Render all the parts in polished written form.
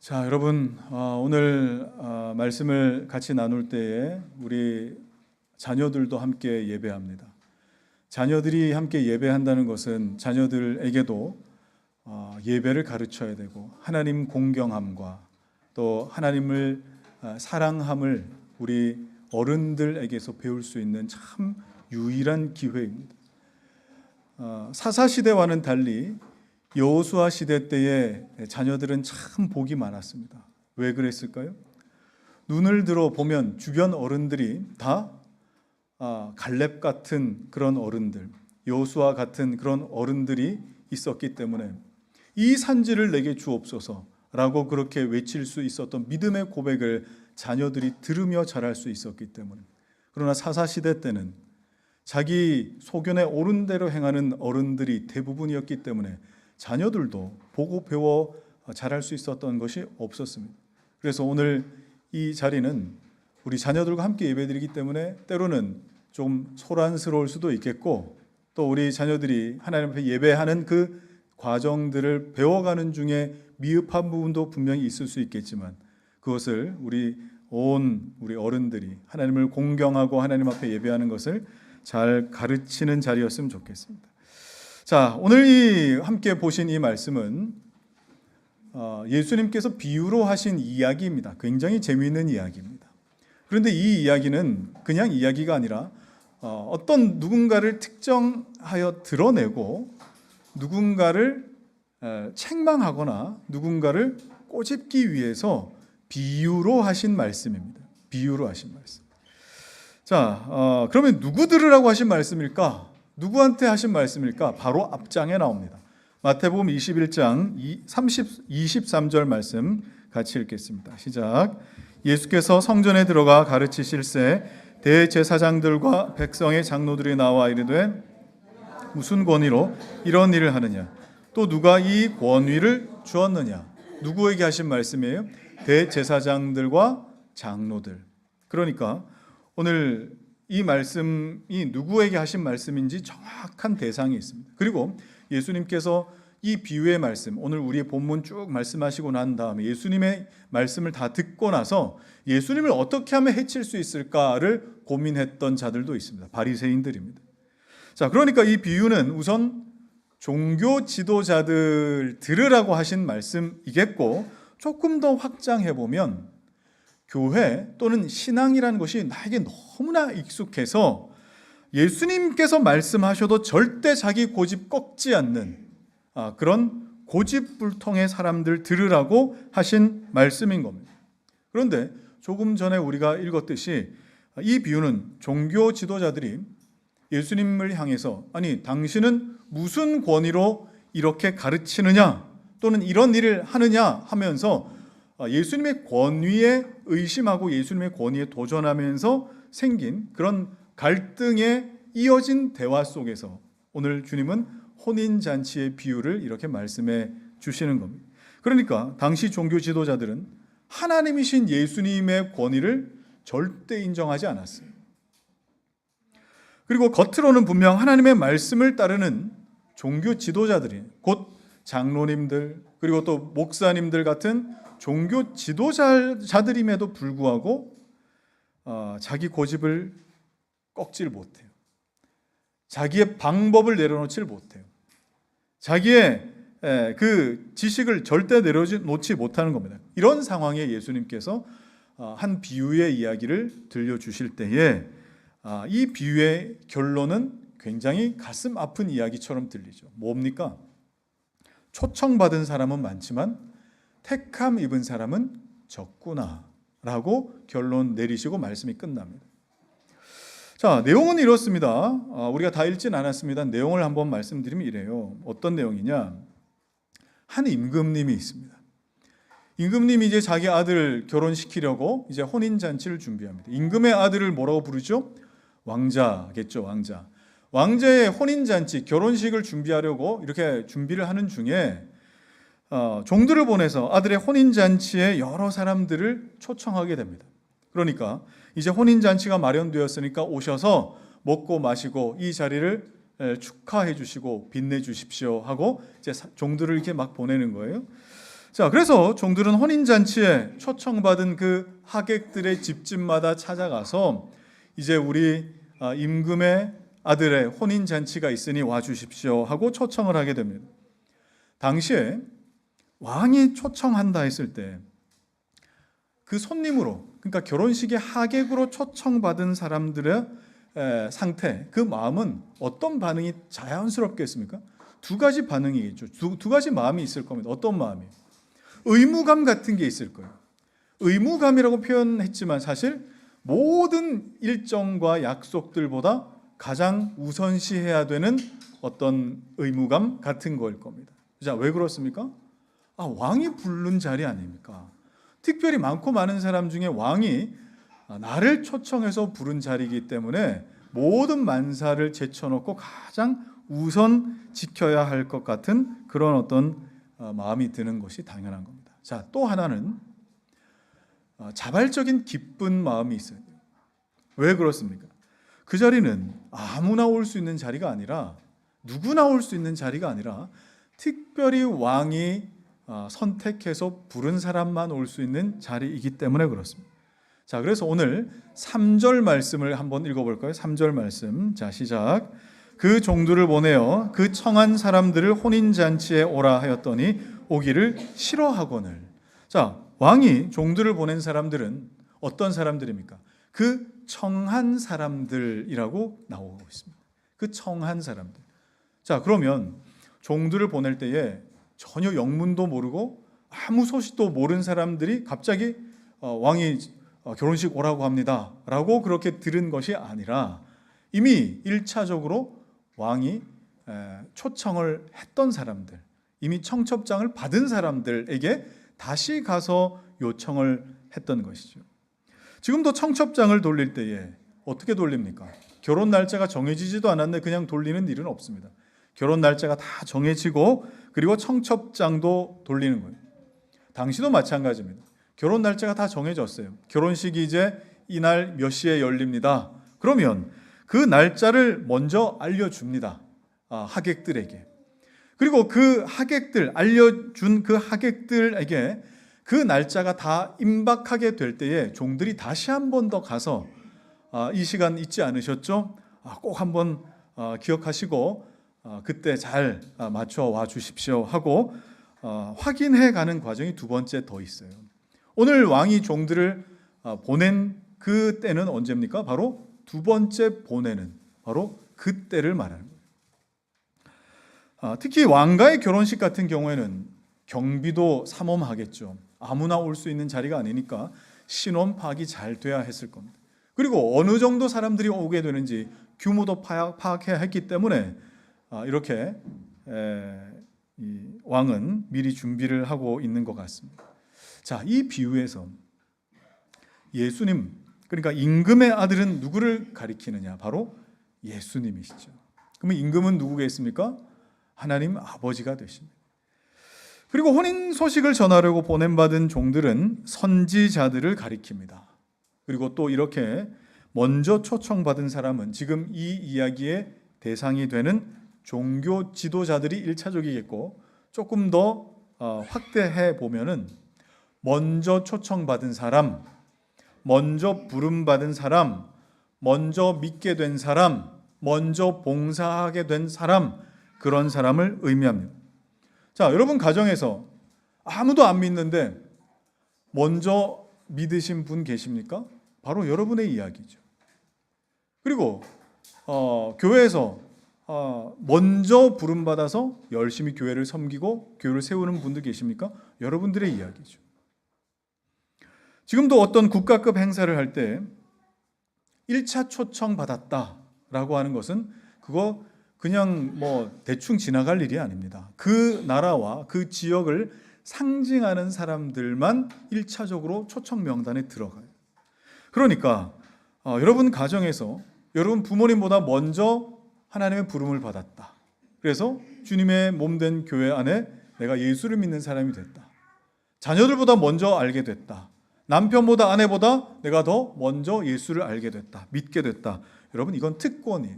자, 여러분, 오늘 말씀을 같이 나눌 때에 우리 자녀들도 함께 예배합니다. 자녀들이 함께 예배한다는 것은 자녀들에게도 예배를 가르쳐야 되고 하나님 공경함과 또 하나님을 사랑함을 우리 어른들에게서 배울 수 있는 참 유일한 기회입니다. 사사시대와는 달리 여호수아 시대 때의 자녀들은 참 복이 많았습니다. 왜 그랬을까요? 눈을 들어 보면 주변 어른들이 다 갈렙 같은 그런 어른들, 여호수아 같은 그런 어른들이 있었기 때문에 이 산지를 내게 주옵소서라고 그렇게 외칠 수 있었던 믿음의 고백을 자녀들이 들으며 자랄 수 있었기 때문에. 그러나 사사시대 때는 자기 소견에 옳은 대로 행하는 어른들이 대부분이었기 때문에 자녀들도 보고 배워 자랄 수 있었던 것이 없었습니다. 그래서 오늘 이 자리는 우리 자녀들과 함께 예배드리기 때문에 때로는 좀 소란스러울 수도 있겠고, 또 우리 자녀들이 하나님 앞에 예배하는 그 과정들을 배워가는 중에 미흡한 부분도 분명히 있을 수 있겠지만, 그것을 우리 어른들이 하나님을 공경하고 하나님 앞에 예배하는 것을 잘 가르치는 자리였으면 좋겠습니다. 자, 오늘 함께 보신 이 말씀은 예수님께서 비유로 하신 이야기입니다. 굉장히 재미있는 이야기입니다. 그런데 이 이야기는 그냥 이야기가 아니라 어떤 누군가를 특정하여 드러내고 누군가를 책망하거나 누군가를 꼬집기 위해서 비유로 하신 말씀입니다. 비유로 하신 말씀. 자, 그러면 누구 들으라고 하신 말씀일까? 누구한테 하신 말씀일까? 바로 앞장에 나옵니다. 마태복음 21장 23절 말씀 같이 읽겠습니다. 시작. 예수께서 성전에 들어가 가르치실새 대제사장들과 백성의 장로들이 나와 이르되 무슨 권위로 이런 일을 하느냐? 또 누가 이 권위를 주었느냐? 누구에게 하신 말씀이에요? 대제사장들과 장로들. 그러니까 오늘 이 말씀이 누구에게 하신 말씀인지 정확한 대상이 있습니다. 그리고 예수님께서 이 비유의 말씀, 오늘 우리의 본문 쭉 말씀하시고 난 다음에 예수님의 말씀을 다 듣고 나서 예수님을 어떻게 하면 해칠 수 있을까를 고민했던 자들도 있습니다. 바리새인들입니다. 자, 그러니까 이 비유는 우선 종교 지도자들 들으라고 하신 말씀이겠고, 조금 더 확장해 보면 교회 또는 신앙이라는 것이 나에게 너무나 익숙해서 예수님께서 말씀하셔도 절대 자기 고집 꺾지 않는 그런 고집불통의 사람들 들으라고 하신 말씀인 겁니다. 그런데 조금 전에 우리가 읽었듯이 이 비유는 종교 지도자들이 예수님을 향해서 아니 당신은 무슨 권위로 이렇게 가르치느냐 또는 이런 일을 하느냐 하면서 예수님의 권위에 의심하고 예수님의 권위에 도전하면서 생긴 그런 갈등에 이어진 대화 속에서 오늘 주님은 혼인잔치의 비유를 이렇게 말씀해 주시는 겁니다. 그러니까 당시 종교 지도자들은 하나님이신 예수님의 권위를 절대 인정하지 않았어요. 그리고 겉으로는 분명 하나님의 말씀을 따르는 종교 지도자들이 곧 장로님들 그리고 또 목사님들 같은 종교 지도자들임에도 불구하고 자기 고집을 꺾질 못해요. 자기의 방법을 내려놓질 못해요. 자기의 그 지식을 절대 내려놓지 못하는 겁니다. 이런 상황에 예수님께서 한 비유의 이야기를 들려주실 때에 이 비유의 결론은 굉장히 가슴 아픈 이야기처럼 들리죠. 뭡니까? 초청받은 사람은 많지만 택함 입은 사람은 적구나 라고 결론 내리시고 말씀이 끝납니다. 자, 내용은 이렇습니다. 우리가 다 읽진 않았습니다. 내용을 한번 말씀드리면 이래요. 어떤 내용이냐? 한 임금님이 있습니다. 임금님이 이제 자기 아들 결혼시키려고 이제 혼인잔치를 준비합니다. 임금의 아들을 뭐라고 부르죠? 왕자겠죠, 왕자. 왕자의 혼인잔치, 결혼식을 준비하려고 이렇게 준비를 하는 중에 종들을 보내서 아들의 혼인잔치에 여러 사람들을 초청하게 됩니다. 그러니까 이제 혼인잔치가 마련되었으니까 오셔서 먹고 마시고 이 자리를 축하해 주시고 빛내 주십시오 하고 이제 종들을 이렇게 막 보내는 거예요. 자, 그래서 종들은 혼인잔치에 초청받은 그 하객들의 집집마다 찾아가서 이제 우리 임금의 아들의 혼인잔치가 있으니 와주십시오 하고 초청을 하게 됩니다. 당시에 왕이 초청한다 했을 때 그 손님으로, 그러니까 결혼식의 하객으로 초청받은 사람들의 상태, 그 마음은 어떤 반응이 자연스럽겠습니까? 두 가지 반응이겠죠. 두 가지 마음이 있을 겁니다. 어떤 마음이에요? 의무감 같은 게 있을 거예요. 의무감이라고 표현했지만 사실 모든 일정과 약속들보다 가장 우선시해야 되는 어떤 의무감 같은 거일 겁니다. 자, 왜 그렇습니까? 왕이 부른 자리 아닙니까? 특별히 많고 많은 사람 중에 왕이 나를 초청해서 부른 자리이기 때문에 모든 만사를 제쳐놓고 가장 우선 지켜야 할 것 같은 그런 어떤 마음이 드는 것이 당연한 겁니다. 자, 또 하나는 자발적인 기쁜 마음이 있어요. 왜 그렇습니까? 그 자리는 아무나 올 수 있는 자리가 아니라, 누구나 올 수 있는 자리가 아니라 특별히 왕이 선택해서 부른 사람만 올 수 있는 자리이기 때문에 그렇습니다. 자, 그래서 오늘 3절 말씀을 한번 읽어볼까요? 3절 말씀. 자, 시작. 그 종들을 보내어 그 청한 사람들을 혼인잔치에 오라 하였더니 오기를 싫어하거늘. 자, 왕이 종들을 보낸 사람들은 어떤 사람들입니까? 그 청한 사람들이라고 나오고 있습니다. 그 청한 사람들. 자, 그러면 종들을 보낼 때에 전혀 영문도 모르고 아무 소식도 모르는 사람들이 갑자기 왕이 결혼식 오라고 합니다 라고 그렇게 들은 것이 아니라 이미 1차적으로 왕이 초청을 했던 사람들, 이미 청첩장을 받은 사람들에게 다시 가서 요청을 했던 것이죠. 지금도 청첩장을 돌릴 때에 어떻게 돌립니까? 결혼 날짜가 정해지지도 않았는데 그냥 돌리는 일은 없습니다. 결혼 날짜가 다 정해지고 그리고 청첩장도 돌리는 거예요. 당시도 마찬가지입니다. 결혼 날짜가 다 정해졌어요. 결혼식이 이제 이날 몇 시에 열립니다. 그러면 그 날짜를 먼저 알려줍니다. 하객들에게. 그리고 그 하객들, 알려준 그 하객들에게 그 날짜가 다 임박하게 될 때에 종들이 다시 한 번 더 가서 이 시간 잊지 않으셨죠? 꼭 한번 기억하시고 그때 잘 맞춰와 주십시오 하고 확인해 가는 과정이 두 번째 더 있어요. 오늘 왕이 종들을 보낸 그 때는 언제입니까? 바로 두 번째 보내는, 바로 그 때를 말하는 거예요. 특히 왕가의 결혼식 같은 경우에는 경비도 삼엄하겠죠. 아무나 올 수 있는 자리가 아니니까 신원 파악이 잘 돼야 했을 겁니다. 그리고 어느 정도 사람들이 오게 되는지 규모도 파악해야 했기 때문에 이렇게 이 왕은 미리 준비를 하고 있는 것 같습니다. 자, 이 비유에서 예수님, 그러니까 임금의 아들은 누구를 가리키느냐? 바로 예수님이시죠. 그러면 임금은 누구겠습니까? 하나님 아버지가 되십니다. 그리고 혼인 소식을 전하려고 보냄받은 종들은 선지자들을 가리킵니다. 그리고 또 이렇게 먼저 초청받은 사람은 지금 이 이야기의 대상이 되는 종교 지도자들이 1차적이겠고, 조금 더 확대해 보면은 먼저 초청받은 사람, 먼저 부름받은 사람, 먼저 믿게 된 사람, 먼저 봉사하게 된 사람, 그런 사람을 의미합니다. 자, 여러분 가정에서 아무도 안 믿는데 먼저 믿으신 분 계십니까? 바로 여러분의 이야기죠. 그리고 교회에서 먼저 부름받아서 열심히 교회를 섬기고 교회를 세우는 분들 계십니까? 여러분들의 이야기죠. 지금도 어떤 국가급 행사를 할 때 1차 초청 받았다라고 하는 것은 그거 그냥 대충 지나갈 일이 아닙니다. 그 나라와 그 지역을 상징하는 사람들만 1차적으로 초청 명단에 들어가요. 그러니까 여러분 가정에서 여러분 부모님보다 먼저 하나님의 부름을 받았다. 그래서 주님의 몸된 교회 안에 내가 예수를 믿는 사람이 됐다. 자녀들보다 먼저 알게 됐다. 남편보다 아내보다 내가 더 먼저 예수를 알게 됐다. 믿게 됐다. 여러분 이건 특권이에요.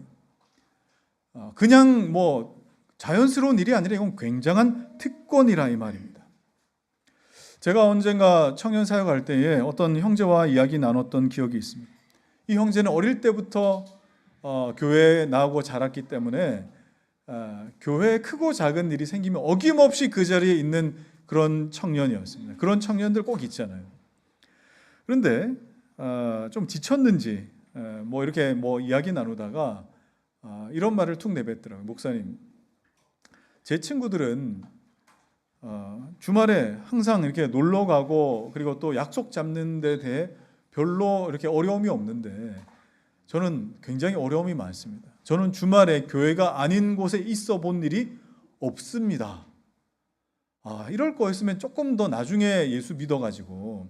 그냥 자연스러운 일이 아니라 이건 굉장한 특권이라 이 말입니다. 제가 언젠가 청년 사역할 때에 어떤 형제와 이야기 나눴던 기억이 있습니다. 이 형제는 어릴 때부터 교회에 나오고 자랐기 때문에 교회에 크고 작은 일이 생기면 어김없이 그 자리에 있는 그런 청년이었습니다. 그런 청년들 꼭 있잖아요. 그런데 좀 지쳤는지 이렇게 이야기 나누다가 이런 말을 툭 내뱉더라고요. 목사님, 제 친구들은 주말에 항상 이렇게 놀러 가고 그리고 또 약속 잡는 데 대해 별로 이렇게 어려움이 없는데 저는 굉장히 어려움이 많습니다. 저는 주말에 교회가 아닌 곳에 있어 본 일이 없습니다. 이럴 거였으면 조금 더 나중에 예수 믿어가지고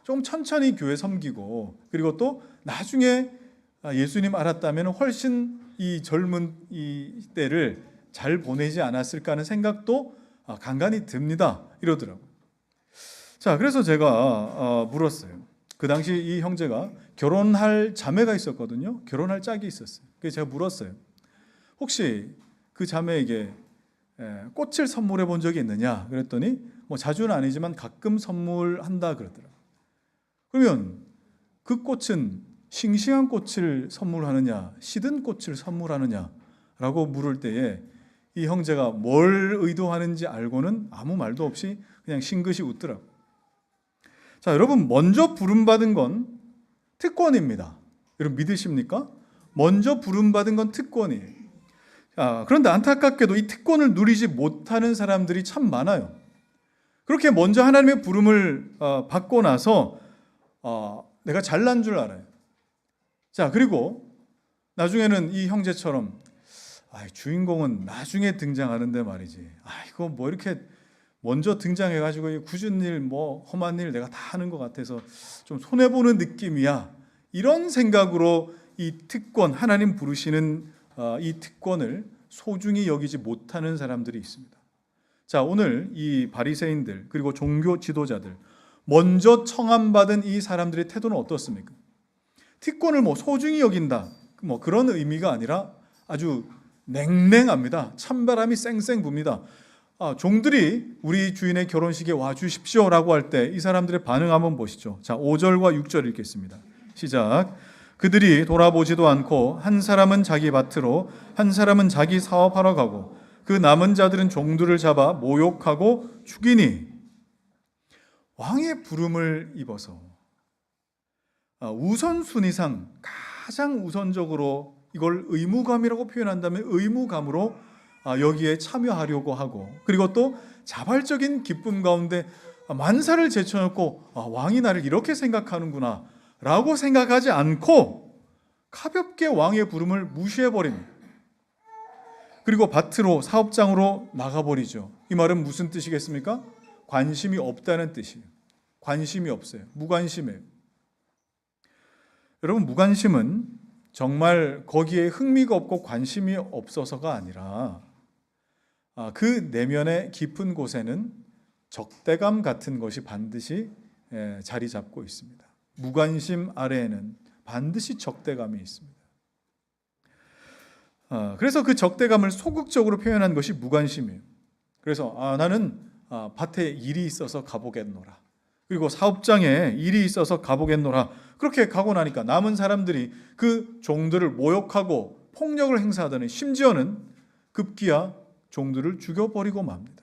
좀 천천히 교회 섬기고 그리고 또 나중에 예수님 알았다면 훨씬 이 젊은 이 때를 잘 보내지 않았을까 하는 생각도 간간히 듭니다. 이러더라고요. 자, 그래서 제가 물었어요. 그 당시 이 형제가 결혼할 자매가 있었거든요. 결혼할 짝이 있었어요. 그래서 제가 물었어요. 혹시 그 자매에게 꽃을 선물해 본 적이 있느냐? 그랬더니 자주는 아니지만 가끔 선물한다 그러더라고요. 그러면 그 꽃은 싱싱한 꽃을 선물하느냐, 시든 꽃을 선물하느냐라고 물을 때에 이 형제가 뭘 의도하는지 알고는 아무 말도 없이 그냥 싱긋이 웃더라고요. 자, 여러분, 먼저 부름받은 건 특권입니다. 여러분 믿으십니까? 먼저 부름받은 건 특권이에요. 그런데 안타깝게도 이 특권을 누리지 못하는 사람들이 참 많아요. 그렇게 먼저 하나님의 부름을 받고 나서 내가 잘난 줄 알아요. 자, 그리고 나중에는 이 형제처럼 주인공은 나중에 등장하는데 말이지. 이거 이렇게 먼저 등장해가지고 굳은 일, 험한 일 내가 다 하는 것 같아서 좀 손해보는 느낌이야. 이런 생각으로 이 특권, 하나님 부르시는 이 특권을 소중히 여기지 못하는 사람들이 있습니다. 자, 오늘 이 바리새인들 그리고 종교 지도자들 먼저 청함받은 이 사람들의 태도는 어떻습니까? 특권을 소중히 여긴다 그런 의미가 아니라 아주 냉랭합니다. 찬바람이 쌩쌩 붑니다. 종들이 우리 주인의 결혼식에 와주십시오라고 할 때 이 사람들의 반응 한번 보시죠. 자, 5절과 6절 읽겠습니다. 시작. 그들이 돌아보지도 않고 한 사람은 자기 밭으로 한 사람은 자기 사업하러 가고 그 남은 자들은 종들을 잡아 모욕하고 죽이니. 왕의 부름을 입어서 우선순위상 가장 우선적으로 이걸 의무감이라고 표현한다면 의무감으로 여기에 참여하려고 하고 그리고 또 자발적인 기쁨 가운데 만사를 제쳐놓고 왕이 나를 이렇게 생각하는구나 라고 생각하지 않고 가볍게 왕의 부름을 무시해버립니다. 그리고 밭으로 사업장으로 나가버리죠. 이 말은 무슨 뜻이겠습니까? 관심이 없다는 뜻이에요. 관심이 없어요. 무관심해요. 여러분, 무관심은 정말 거기에 흥미가 없고 관심이 없어서가 아니라 그 내면의 깊은 곳에는 적대감 같은 것이 반드시 자리 잡고 있습니다. 무관심 아래에는 반드시 적대감이 있습니다. 그래서 그 적대감을 소극적으로 표현한 것이 무관심이에요. 그래서 나는 밭에 일이 있어서 가보겠노라. 그리고 사업장에 일이 있어서 가보겠노라. 그렇게 가고 나니까 남은 사람들이 그 종들을 모욕하고 폭력을 행사하더니 심지어는 급기야 종들을 죽여버리고 맙니다.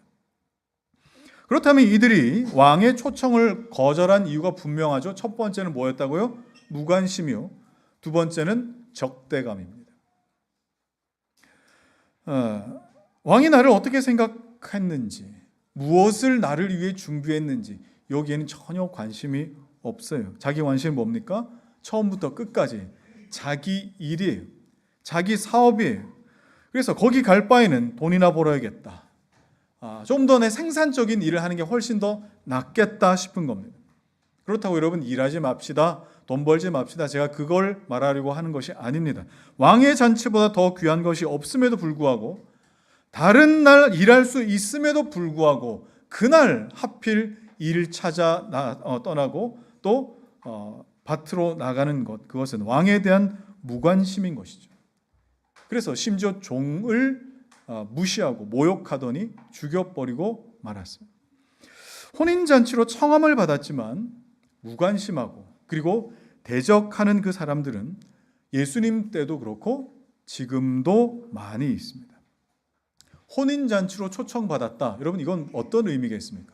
그렇다면 이들이 왕의 초청을 거절한 이유가 분명하죠. 첫 번째는 뭐였다고요? 무관심이요. 두 번째는 적대감입니다. 왕이 나를 어떻게 생각했는지, 무엇을 나를 위해 준비했는지 여기에는 전혀 관심이 없어요. 자기 관심은 뭡니까? 처음부터 끝까지 자기 일이에요. 자기 사업이에요. 그래서 거기 갈 바에는 돈이나 벌어야겠다. 좀 더 내 생산적인 일을 하는 게 훨씬 더 낫겠다 싶은 겁니다. 그렇다고 여러분 일하지 맙시다. 돈 벌지 맙시다. 제가 그걸 말하려고 하는 것이 아닙니다. 왕의 잔치보다 더 귀한 것이 없음에도 불구하고 다른 날 일할 수 있음에도 불구하고 그날 하필 일을 찾아 떠나고 또 밭으로 나가는 것, 그것은 왕에 대한 무관심인 것이죠. 그래서 심지어 종을 무시하고 모욕하더니 죽여버리고 말았습니다. 혼인잔치로 청함을 받았지만 무관심하고 그리고 대적하는 그 사람들은 예수님 때도 그렇고 지금도 많이 있습니다. 혼인잔치로 초청받았다. 여러분, 이건 어떤 의미겠습니까?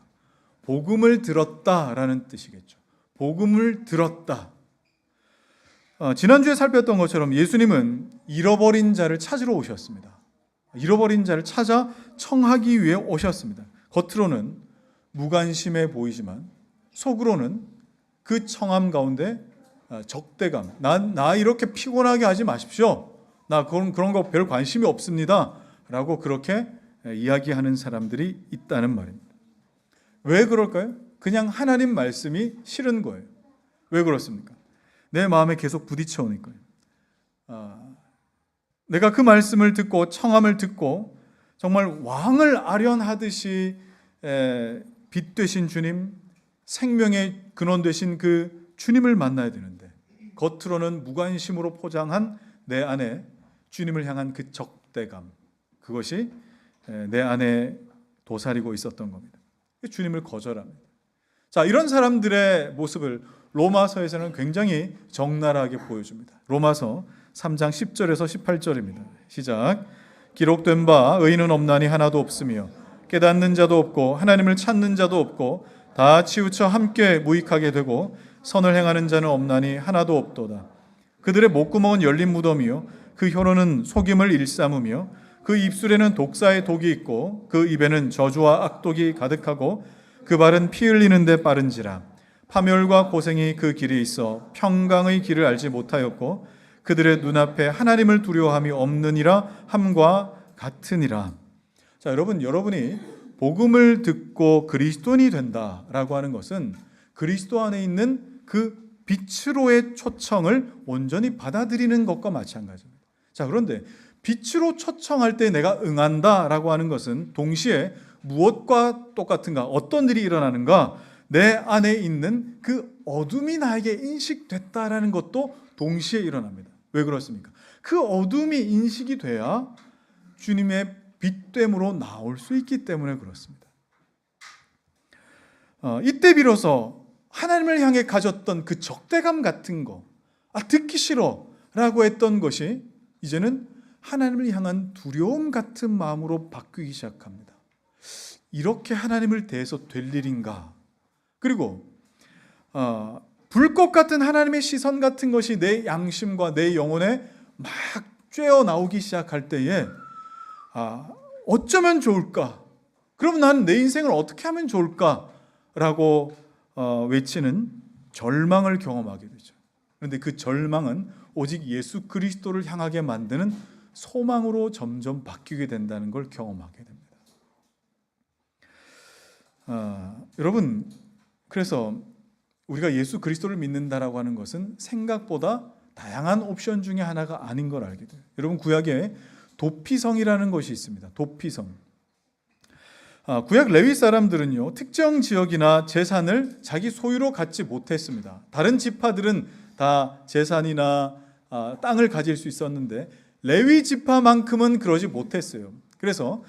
복음을 들었다라는 뜻이겠죠. 복음을 들었다. 지난주에 살폈던 것처럼 예수님은 잃어버린 자를 찾으러 오셨습니다. 잃어버린 자를 찾아 청하기 위해 오셨습니다. 겉으로는 무관심해 보이지만 속으로는 그 청함 가운데 적대감, 나 이렇게 피곤하게 하지 마십시오. 나 그런 거 별 관심이 없습니다. 라고 그렇게 이야기하는 사람들이 있다는 말입니다. 왜 그럴까요? 그냥 하나님 말씀이 싫은 거예요. 왜 그렇습니까? 내 마음에 계속 부딪혀 오니까요. 내가 그 말씀을 듣고 청함을 듣고 정말 왕을 아련하듯이 빛 되신 주님, 생명의 근원 되신 그 주님을 만나야 되는데 겉으로는 무관심으로 포장한 내 안에 주님을 향한 그 적대감, 그것이 내 안에 도사리고 있었던 겁니다. 주님을 거절합니다. 자, 이런 사람들의 모습을 로마서에서는 굉장히 적나라하게 보여줍니다. 로마서 3장 10절에서 18절입니다. 시작. 기록된 바 의인은 없나니 하나도 없으며 깨닫는 자도 없고 하나님을 찾는 자도 없고 다 치우쳐 함께 무익하게 되고 선을 행하는 자는 없나니 하나도 없도다. 그들의 목구멍은 열린 무덤이요 그 혀로는 속임을 일삼으며 그 입술에는 독사의 독이 있고 그 입에는 저주와 악독이 가득하고 그 발은 피 흘리는 데 빠른지라. 파멸과 고생이 그 길에 있어 평강의 길을 알지 못하였고 그들의 눈앞에 하나님을 두려워함이 없느니라 함과 같으니라. 자, 여러분이 복음을 듣고 그리스도인이 된다라고 하는 것은 그리스도 안에 있는 그 빛으로의 초청을 온전히 받아들이는 것과 마찬가지입니다. 자, 그런데 빛으로 초청할 때 내가 응한다라고 하는 것은 동시에 무엇과 똑같은가? 어떤 일이 일어나는가? 내 안에 있는 그 어둠이 나에게 인식됐다라는 것도 동시에 일어납니다. 왜 그렇습니까? 그 어둠이 인식이 돼야 주님의 빛됨으로 나올 수 있기 때문에 그렇습니다. 이때 비로소 하나님을 향해 가졌던 그 적대감 같은 거, 듣기 싫어라고 했던 것이 이제는 하나님을 향한 두려움 같은 마음으로 바뀌기 시작합니다. 이렇게 하나님을 대해서 될 일인가? 그리고 불꽃 같은 하나님의 시선 같은 것이 내 양심과 내 영혼에 막 쬐어 나오기 시작할 때에 어쩌면 좋을까? 그럼 나는 내 인생을 어떻게 하면 좋을까? 라고 외치는 절망을 경험하게 되죠. 그런데 그 절망은 오직 예수 그리스도를 향하게 만드는 소망으로 점점 바뀌게 된다는 걸 경험하게 됩니다. 여러분, 그래서 우리가 예수 그리스도를 믿는다라고 하는 것은 생각보다 다양한 옵션 중에 하나가 아닌 걸 알게 돼요. 여러분, 구약에 도피성이라는 것이 있습니다. 도피성. 구약 레위 사람들은요, 특정 지역이나 재산을 자기 소유로 갖지 못했습니다. 다른 지파들은 다 재산이나 땅을 가질 수 있었는데 레위 지파만큼은 그러지 못했어요. 그래서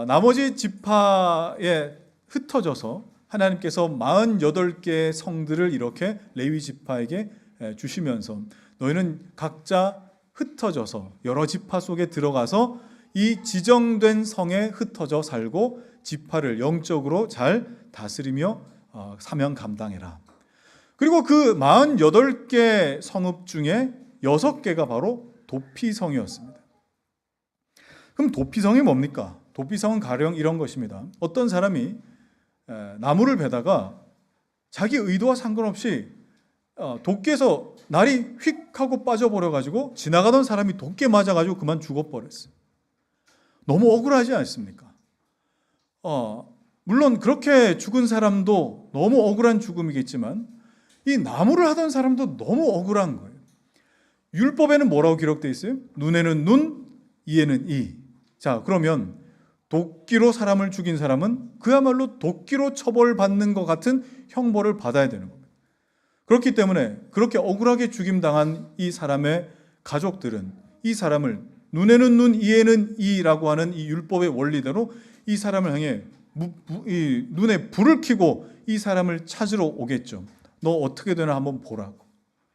나머지 지파에 흩어져서 하나님께서 48개의 성들을 이렇게 레위 지파에게 주시면서 너희는 각자 흩어져서 여러 지파 속에 들어가서 이 지정된 성에 흩어져 살고 지파를 영적으로 잘 다스리며 사명 감당해라. 그리고 그 48개 성읍 중에 6개가 바로 도피성이었습니다. 그럼 도피성이 뭡니까? 도피성은 가령 이런 것입니다. 어떤 사람이 나무를 베다가 자기 의도와 상관없이 도끼에서 날이 휙 하고 빠져버려가지고 지나가던 사람이 도끼에 맞아가지고 그만 죽어버렸어요. 너무 억울하지 않습니까? 물론 그렇게 죽은 사람도 너무 억울한 죽음이겠지만 이 나무를 하던 사람도 너무 억울한 거예요. 율법에는 뭐라고 기록되어 있어요? 눈에는 눈, 이에는 이. 자, 그러면 도끼로 사람을 죽인 사람은 그야말로 도끼로 처벌받는 것 같은 형벌을 받아야 되는 겁니다. 그렇기 때문에 그렇게 억울하게 죽임당한 이 사람의 가족들은 이 사람을 눈에는 눈, 이에는 이라고 하는 이 율법의 원리대로 이 사람을 향해 이 눈에 불을 켜고 이 사람을 찾으러 오겠죠. 너 어떻게 되나 한번 보라고.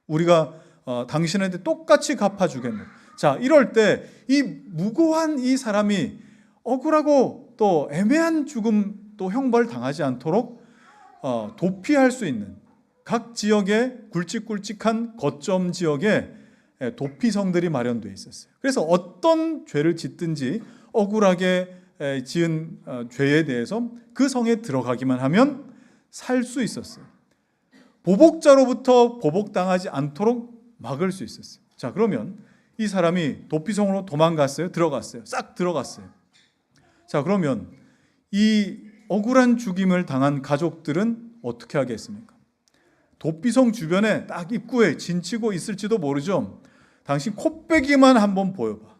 우리가 당신한테 똑같이 갚아주겠네. 자, 이럴 때 이 무고한 이 사람이 억울하고 또 애매한 죽음 또 형벌 당하지 않도록 도피할 수 있는 각 지역에 굵직굵직한 거점 지역에 도피성들이 마련되어 있었어요. 그래서 어떤 죄를 짓든지 억울하게 지은 죄에 대해서 그 성에 들어가기만 하면 살 수 있었어요. 보복자로부터 보복당하지 않도록 막을 수 있었어요. 자, 그러면 이 사람이 도피성으로 도망갔어요? 들어갔어요? 싹 들어갔어요. 자, 그러면 이 억울한 죽임을 당한 가족들은 어떻게 하겠습니까? 도피성 주변에 딱 입구에 진치고 있을지도 모르죠. 당신 코빼기만 한번 보여봐.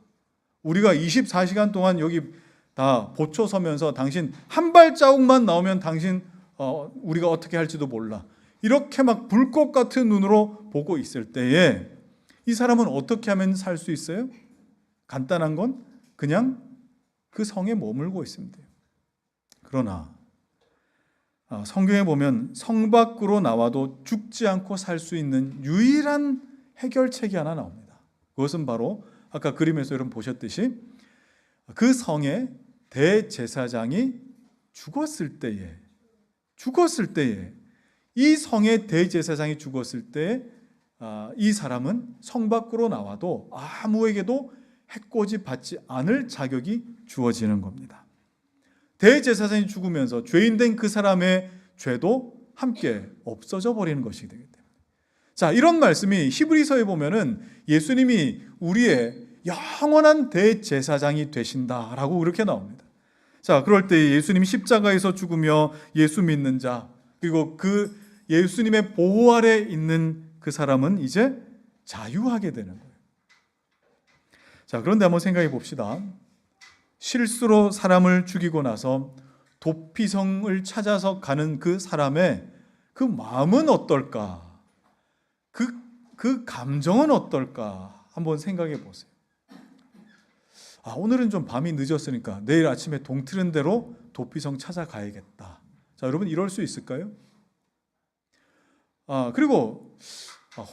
우리가 24시간 동안 여기 다 보초 서면서 당신 한 발자국만 나오면 당신 우리가 어떻게 할지도 몰라. 이렇게 막 불꽃 같은 눈으로 보고 있을 때에 이 사람은 어떻게 하면 살 수 있어요? 간단한 건 그냥 그 성에 머물고 있으면 돼요. 그러나 성경에 보면 성 밖으로 나와도 죽지 않고 살 수 있는 유일한 해결책이 하나 나옵니다. 그것은 바로 아까 그림에서 여러분 보셨듯이 그 성의 대제사장이 죽었을 때에 이 성의 대제사장이 죽었을 때에 이 사람은 성 밖으로 나와도 아무에게도 해코지 받지 않을 자격이 주어지는 겁니다. 대제사장이 죽으면서 죄인된 그 사람의 죄도 함께 없어져 버리는 것이 되기 때문에. 자, 이런 말씀이 히브리서에 보면은 예수님이 우리의 영원한 대제사장이 되신다라고 그렇게 나옵니다. 자, 그럴 때 예수님이 십자가에서 죽으며 예수 믿는 자, 그리고 그 예수님의 보호 아래 있는 그 사람은 이제 자유하게 되는 거예요. 자, 그런데 한번 생각해 봅시다. 실수로 사람을 죽이고 나서 도피성을 찾아서 가는 그 사람의 그 마음은 어떨까? 그 감정은 어떨까? 한번 생각해 보세요. 오늘은 좀 밤이 늦었으니까 내일 아침에 동트는 대로 도피성 찾아가야겠다. 자, 여러분 이럴 수 있을까요? 그리고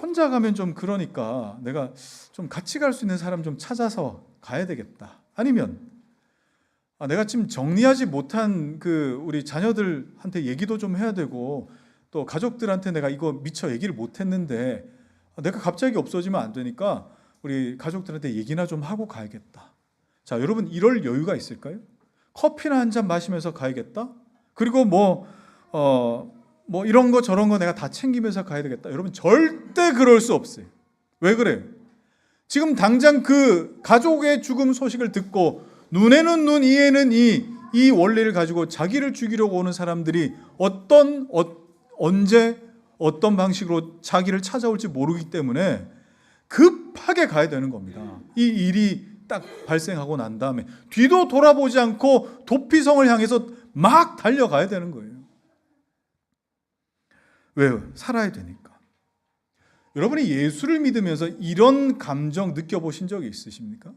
혼자 가면 좀 그러니까 내가 좀 같이 갈 수 있는 사람 좀 찾아서 가야 되겠다. 아니면 내가 지금 정리하지 못한 우리 자녀들한테 얘기도 좀 해야 되고 또 가족들한테 내가 이거 미처 얘기를 못 했는데 내가 갑자기 없어지면 안 되니까 우리 가족들한테 얘기나 좀 하고 가야겠다. 자, 여러분 이럴 여유가 있을까요? 커피나 한 잔 마시면서 가야겠다? 그리고 뭐 이런 거 저런 거 내가 다 챙기면서 가야 되겠다. 여러분 절대 그럴 수 없어요. 왜 그래요? 지금 당장 그 가족의 죽음 소식을 듣고 눈에는 눈, 이에는 이 원리를 가지고 자기를 죽이려고 오는 사람들이 언제 어떤 방식으로 자기를 찾아올지 모르기 때문에 급하게 가야 되는 겁니다. 이 일이 딱 발생하고 난 다음에 뒤도 돌아보지 않고 도피성을 향해서 막 달려가야 되는 거예요. 왜요? 살아야 되니까. 여러분이 예수를 믿으면서 이런 감정 느껴보신 적이 있으십니까?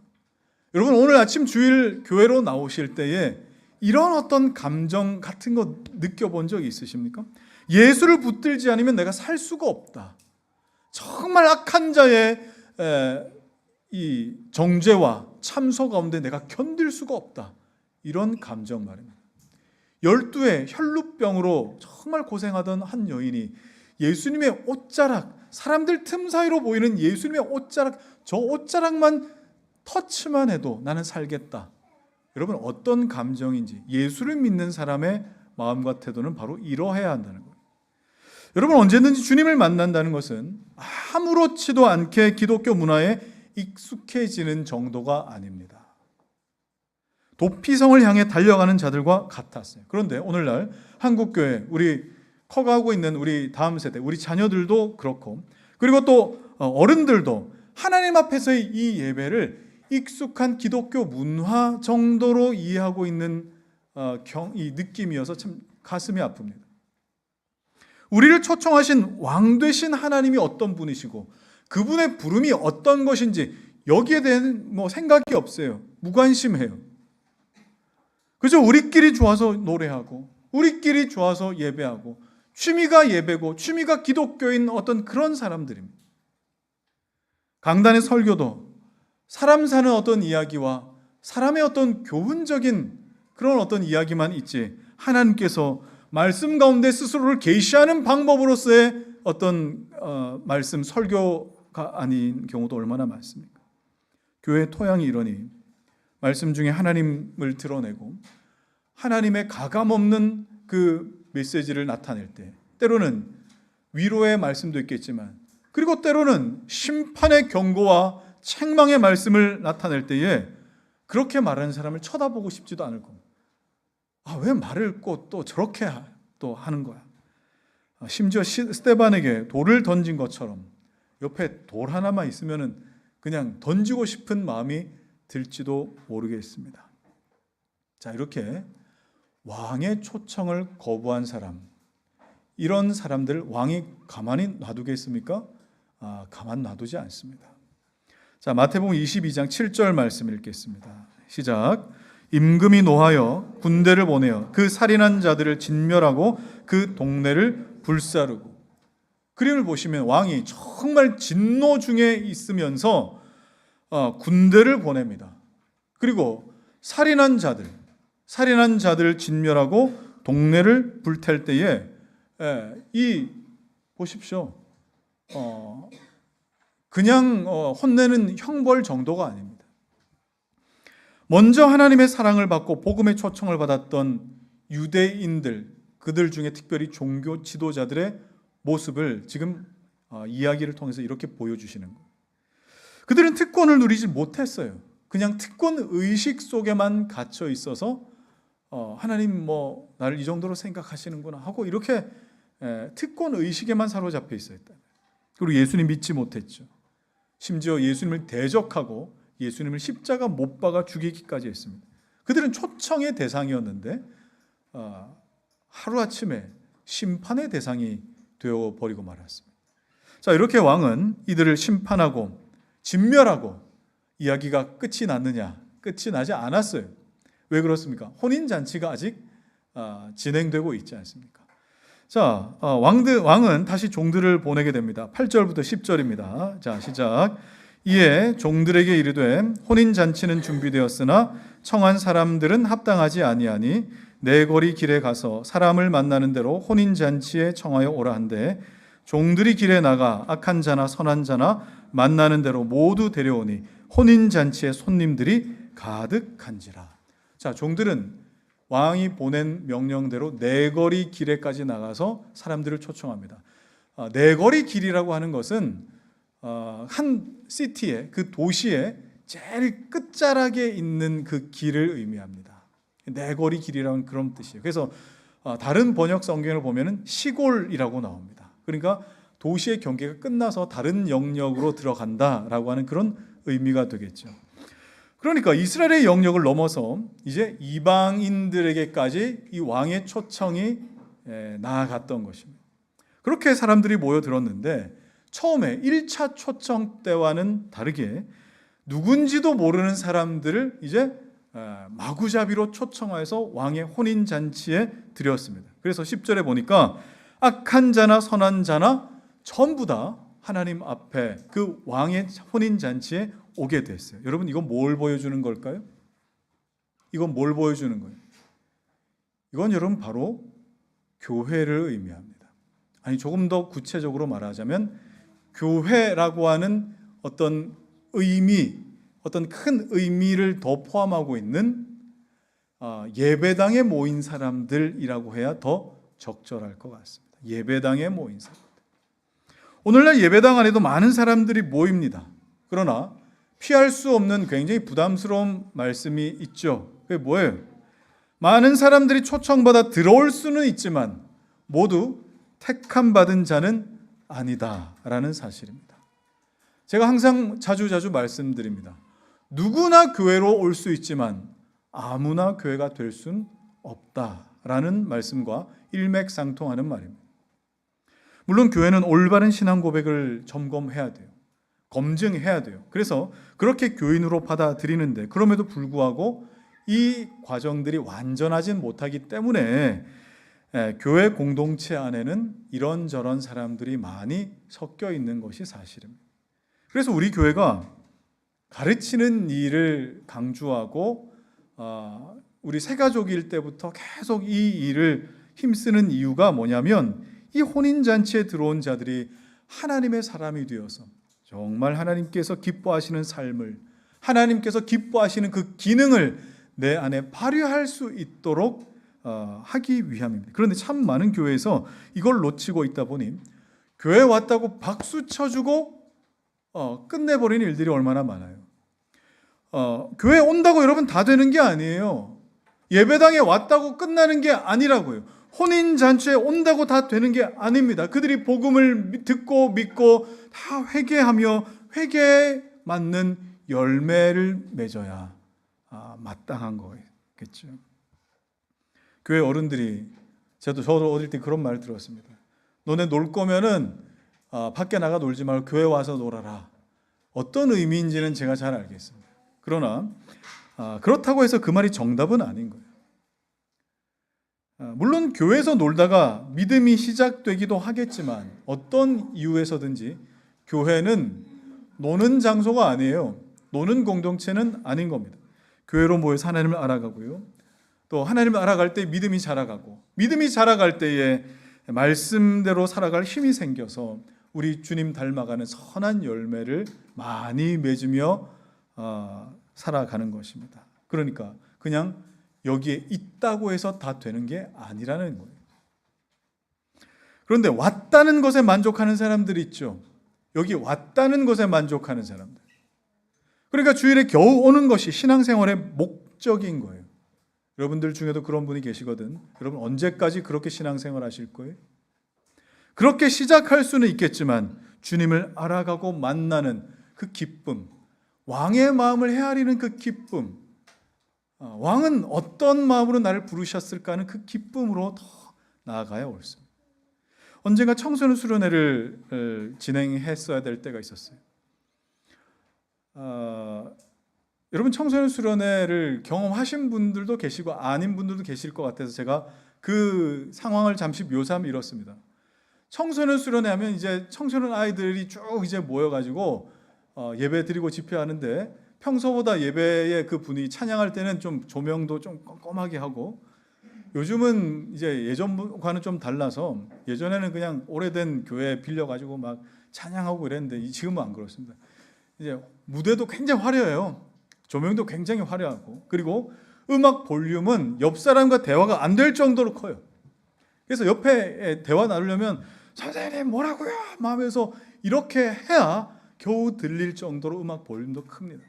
여러분 오늘 아침 주일 교회로 나오실 때에 이런 어떤 감정 같은 거 느껴본 적이 있으십니까? 예수를 붙들지 않으면 내가 살 수가 없다. 정말 악한 자의 이 정죄와 참소 가운데 내가 견딜 수가 없다. 이런 감정 말입니다. 12의 혈루병으로 정말 고생하던 한 여인이 예수님의 옷자락, 사람들 틈 사이로 보이는 예수님의 옷자락, 저 옷자락만 터치만 해도 나는 살겠다. 여러분 어떤 감정인지 예수를 믿는 사람의 마음과 태도는 바로 이러해야 한다는 거예요. 여러분 언제든지 주님을 만난다는 것은 아무렇지도 않게 기독교 문화에 익숙해지는 정도가 아닙니다. 도피성을 향해 달려가는 자들과 같았어요. 그런데 오늘날 한국교회 우리 커가고 있는 우리 다음 세대 우리 자녀들도 그렇고 그리고 또 어른들도 하나님 앞에서의 이 예배를 익숙한 기독교 문화 정도로 이해하고 있는 이 느낌이어서 참 가슴이 아픕니다. 우리를 초청하신 왕 되신 하나님이 어떤 분이시고 그분의 부름이 어떤 것인지 여기에 대한 생각이 없어요. 무관심해요. 그저 우리끼리 좋아서 노래하고 우리끼리 좋아서 예배하고 취미가 예배고 취미가 기독교인 어떤 그런 사람들입니다. 강단의 설교도 사람 사는 어떤 이야기와 사람의 어떤 교훈적인 그런 어떤 이야기만 있지, 하나님께서 말씀 가운데 스스로를 계시하는 방법으로서의 어떤 말씀 설교가 아닌 경우도 얼마나 많습니까? 교회 토양이 이러니 말씀 중에 하나님을 드러내고 하나님의 가감없는 그 메시지를 나타낼 때, 때로는 위로의 말씀도 있겠지만, 그리고 때로는 심판의 경고와 책망의 말씀을 나타낼 때에 그렇게 말하는 사람을 쳐다보고 싶지도 않을 겁니다. 왜 말을 꼭 또 저렇게 또 하는 거야? 심지어 스데반에게 돌을 던진 것처럼 옆에 돌 하나만 있으면은 그냥 던지고 싶은 마음이 들지도 모르겠습니다. 자, 이렇게 왕의 초청을 거부한 사람, 이런 사람들 왕이 가만히 놔두겠습니까? 가만 놔두지 않습니다. 자, 마태복음 22장 7절 말씀 읽겠습니다. 시작. 임금이 노하여 군대를 보내어 그 살인한 자들을 진멸하고 그 동네를 불사르고. 그림을 보시면 왕이 정말 진노 중에 있으면서 군대를 보냅니다. 그리고 살인한 자들을 진멸하고 동네를 불탈 때에 보십시오. 그냥 혼내는 형벌 정도가 아닙니다. 먼저 하나님의 사랑을 받고 복음의 초청을 받았던 유대인들, 그들 중에 특별히 종교 지도자들의 모습을 지금 이야기를 통해서 이렇게 보여주시는 거예요. 그들은 특권을 누리지 못했어요. 그냥 특권 의식 속에만 갇혀 있어서 하나님 나를 이 정도로 생각하시는구나 하고 이렇게 특권 의식에만 사로잡혀 있었다. 그리고 예수님 믿지 못했죠. 심지어 예수님을 대적하고 예수님을 십자가 못 박아 죽이기까지 했습니다. 그들은 초청의 대상이었는데 하루아침에 심판의 대상이 되어버리고 말았습니다. 자, 이렇게 왕은 이들을 심판하고 진멸하고 이야기가 끝이 났느냐? 끝이 나지 않았어요. 왜 그렇습니까? 혼인잔치가 아직 진행되고 있지 않습니까? 자, 왕은 다시 종들을 보내게 됩니다. 8절부터 10절입니다. 자, 시작. 이에 종들에게 이르되 혼인잔치는 준비되었으나 청한 사람들은 합당하지 아니하니 내 거리 길에 가서 사람을 만나는 대로 혼인잔치에 청하여 오라 한데, 종들이 길에 나가 악한 자나 선한 자나 만나는 대로 모두 데려오니 혼인잔치에 손님들이 가득한지라. 자, 종들은 왕이 보낸 명령대로 내거리 길에까지 나가서 사람들을 초청합니다. 내거리 길이라고 하는 것은 한 시티에, 그 도시의 제일 끝자락에 있는 그 길을 의미합니다. 내거리 길이라는 그런 뜻이에요. 그래서 다른 번역 성경을 보면은 시골이라고 나옵니다. 그러니까 도시의 경계가 끝나서 다른 영역으로 들어간다라고 하는 그런 의미가 되겠죠. 그러니까 이스라엘의 영역을 넘어서 이제 이방인들에게까지 이 왕의 초청이 나아갔던 것입니다. 그렇게 사람들이 모여들었는데 처음에 1차 초청 때와는 다르게 누군지도 모르는 사람들을 이제 마구잡이로 초청하여서 왕의 혼인잔치에 드렸습니다. 그래서 10절에 보니까 악한 자나 선한 자나 전부 다 하나님 앞에 그 왕의 혼인잔치에 오게 됐어요. 여러분, 이건 뭘 보여주는 걸까요? 이건 뭘 보여주는 거예요? 이건 여러분 바로 교회를 의미합니다. 아니, 조금 더 구체적으로 말하자면 교회라고 하는 어떤 의미, 어떤 큰 의미를 더 포함하고 있는 예배당에 모인 사람들이라고 해야 더 적절할 것 같습니다. 예배당에 모인 사람들. 오늘날 예배당 안에도 많은 사람들이 모입니다. 그러나 피할 수 없는 굉장히 부담스러운 말씀이 있죠. 그게 뭐예요? 많은 사람들이 초청받아 들어올 수는 있지만 모두 택함 받은 자는 아니다라는 사실입니다. 제가 항상 자주 말씀드립니다. 누구나 교회로 올 수 있지만 아무나 교회가 될 수는 없다라는 말씀과 일맥상통하는 말입니다. 물론 교회는 올바른 신앙 고백을 점검해야 돼요. 검증해야 돼요. 그래서 그렇게 교인으로 받아들이는데, 그럼에도 불구하고 이 과정들이 완전하진 못하기 때문에 교회 공동체 안에는 이런저런 사람들이 많이 섞여 있는 것이 사실입니다. 그래서 우리 교회가 가르치는 일을 강조하고 우리 새가족일 때부터 계속 이 일을 힘쓰는 이유가 뭐냐면 이 혼인잔치에 들어온 자들이 하나님의 사람이 되어서 정말 하나님께서 기뻐하시는 삶을, 하나님께서 기뻐하시는 그 기능을 내 안에 발휘할 수 있도록 하기 위함입니다. 그런데 참 많은 교회에서 이걸 놓치고 있다 보니 교회 왔다고 박수 쳐주고 끝내버리는 일들이 얼마나 많아요. 교회 온다고 여러분 다 되는 게 아니에요. 예배당에 왔다고 끝나는 게 아니라고요. 혼인잔치에 온다고 다 되는 게 아닙니다. 그들이 복음을 듣고 믿고 다 회개하며 회개에 맞는 열매를 맺어야 마땅한 거겠죠. 교회 어른들이 저도 어릴 때 그런 말을 들었습니다. 너네 놀 거면은 밖에 나가 놀지 말고 교회 와서 놀아라. 어떤 의미인지는 제가 잘 알겠습니다. 그러나 그렇다고 해서 그 말이 정답은 아닌 거예요. 물론 교회에서 놀다가 믿음이 시작되기도 하겠지만 어떤 이유에서든지 교회는 노는 장소가 아니에요. 노는 공동체는 아닌 겁니다. 교회로 모여서 하나님을 알아가고요. 또 하나님을 알아갈 때 믿음이 자라가고 믿음이 자라갈 때에 말씀대로 살아갈 힘이 생겨서 우리 주님 닮아가는 선한 열매를 많이 맺으며 살아가는 것입니다. 그러니까 그냥 여기에 있다고 해서 다 되는 게 아니라는 거예요. 그런데 왔다는 것에 만족하는 사람들이 있죠. 여기 왔다는 것에 만족하는 사람들. 그러니까 주일에 겨우 오는 것이 신앙생활의 목적인 거예요. 여러분들 중에도 그런 분이 계시거든. 여러분 언제까지 그렇게 신앙생활 하실 거예요? 그렇게 시작할 수는 있겠지만 주님을 알아가고 만나는 그 기쁨, 왕의 마음을 헤아리는 그 기쁨, 왕은 어떤 마음으로 나를 부르셨을까 하는 그 기쁨으로 더 나아가야 옳습니다. 언젠가 청소년 수련회를 진행했어야 될 때가 있었어요. 여러분 청소년 수련회를 경험하신 분들도 계시고 아닌 분들도 계실 것 같아서 제가 그 상황을 잠시 묘사하면 이렇습니다. 청소년 수련회 하면 이제 청소년 아이들이 쭉 이제 모여가지고 예배 드리고 집회하는데 평소보다 예배의 그 분위기 찬양할 때는 좀 조명도 좀 껌껌하게 하고 요즘은 이제 예전과는 좀 달라서 예전에는 그냥 오래된 교회 빌려가지고 막 찬양하고 이랬는데 지금은 안 그렇습니다. 이제 무대도 굉장히 화려해요. 조명도 굉장히 화려하고 그리고 음악 볼륨은 옆 사람과 대화가 안 될 정도로 커요. 그래서 옆에 대화 나누려면 선생님 뭐라고요? 하면서 이렇게 해야 겨우 들릴 정도로 음악 볼륨도 큽니다.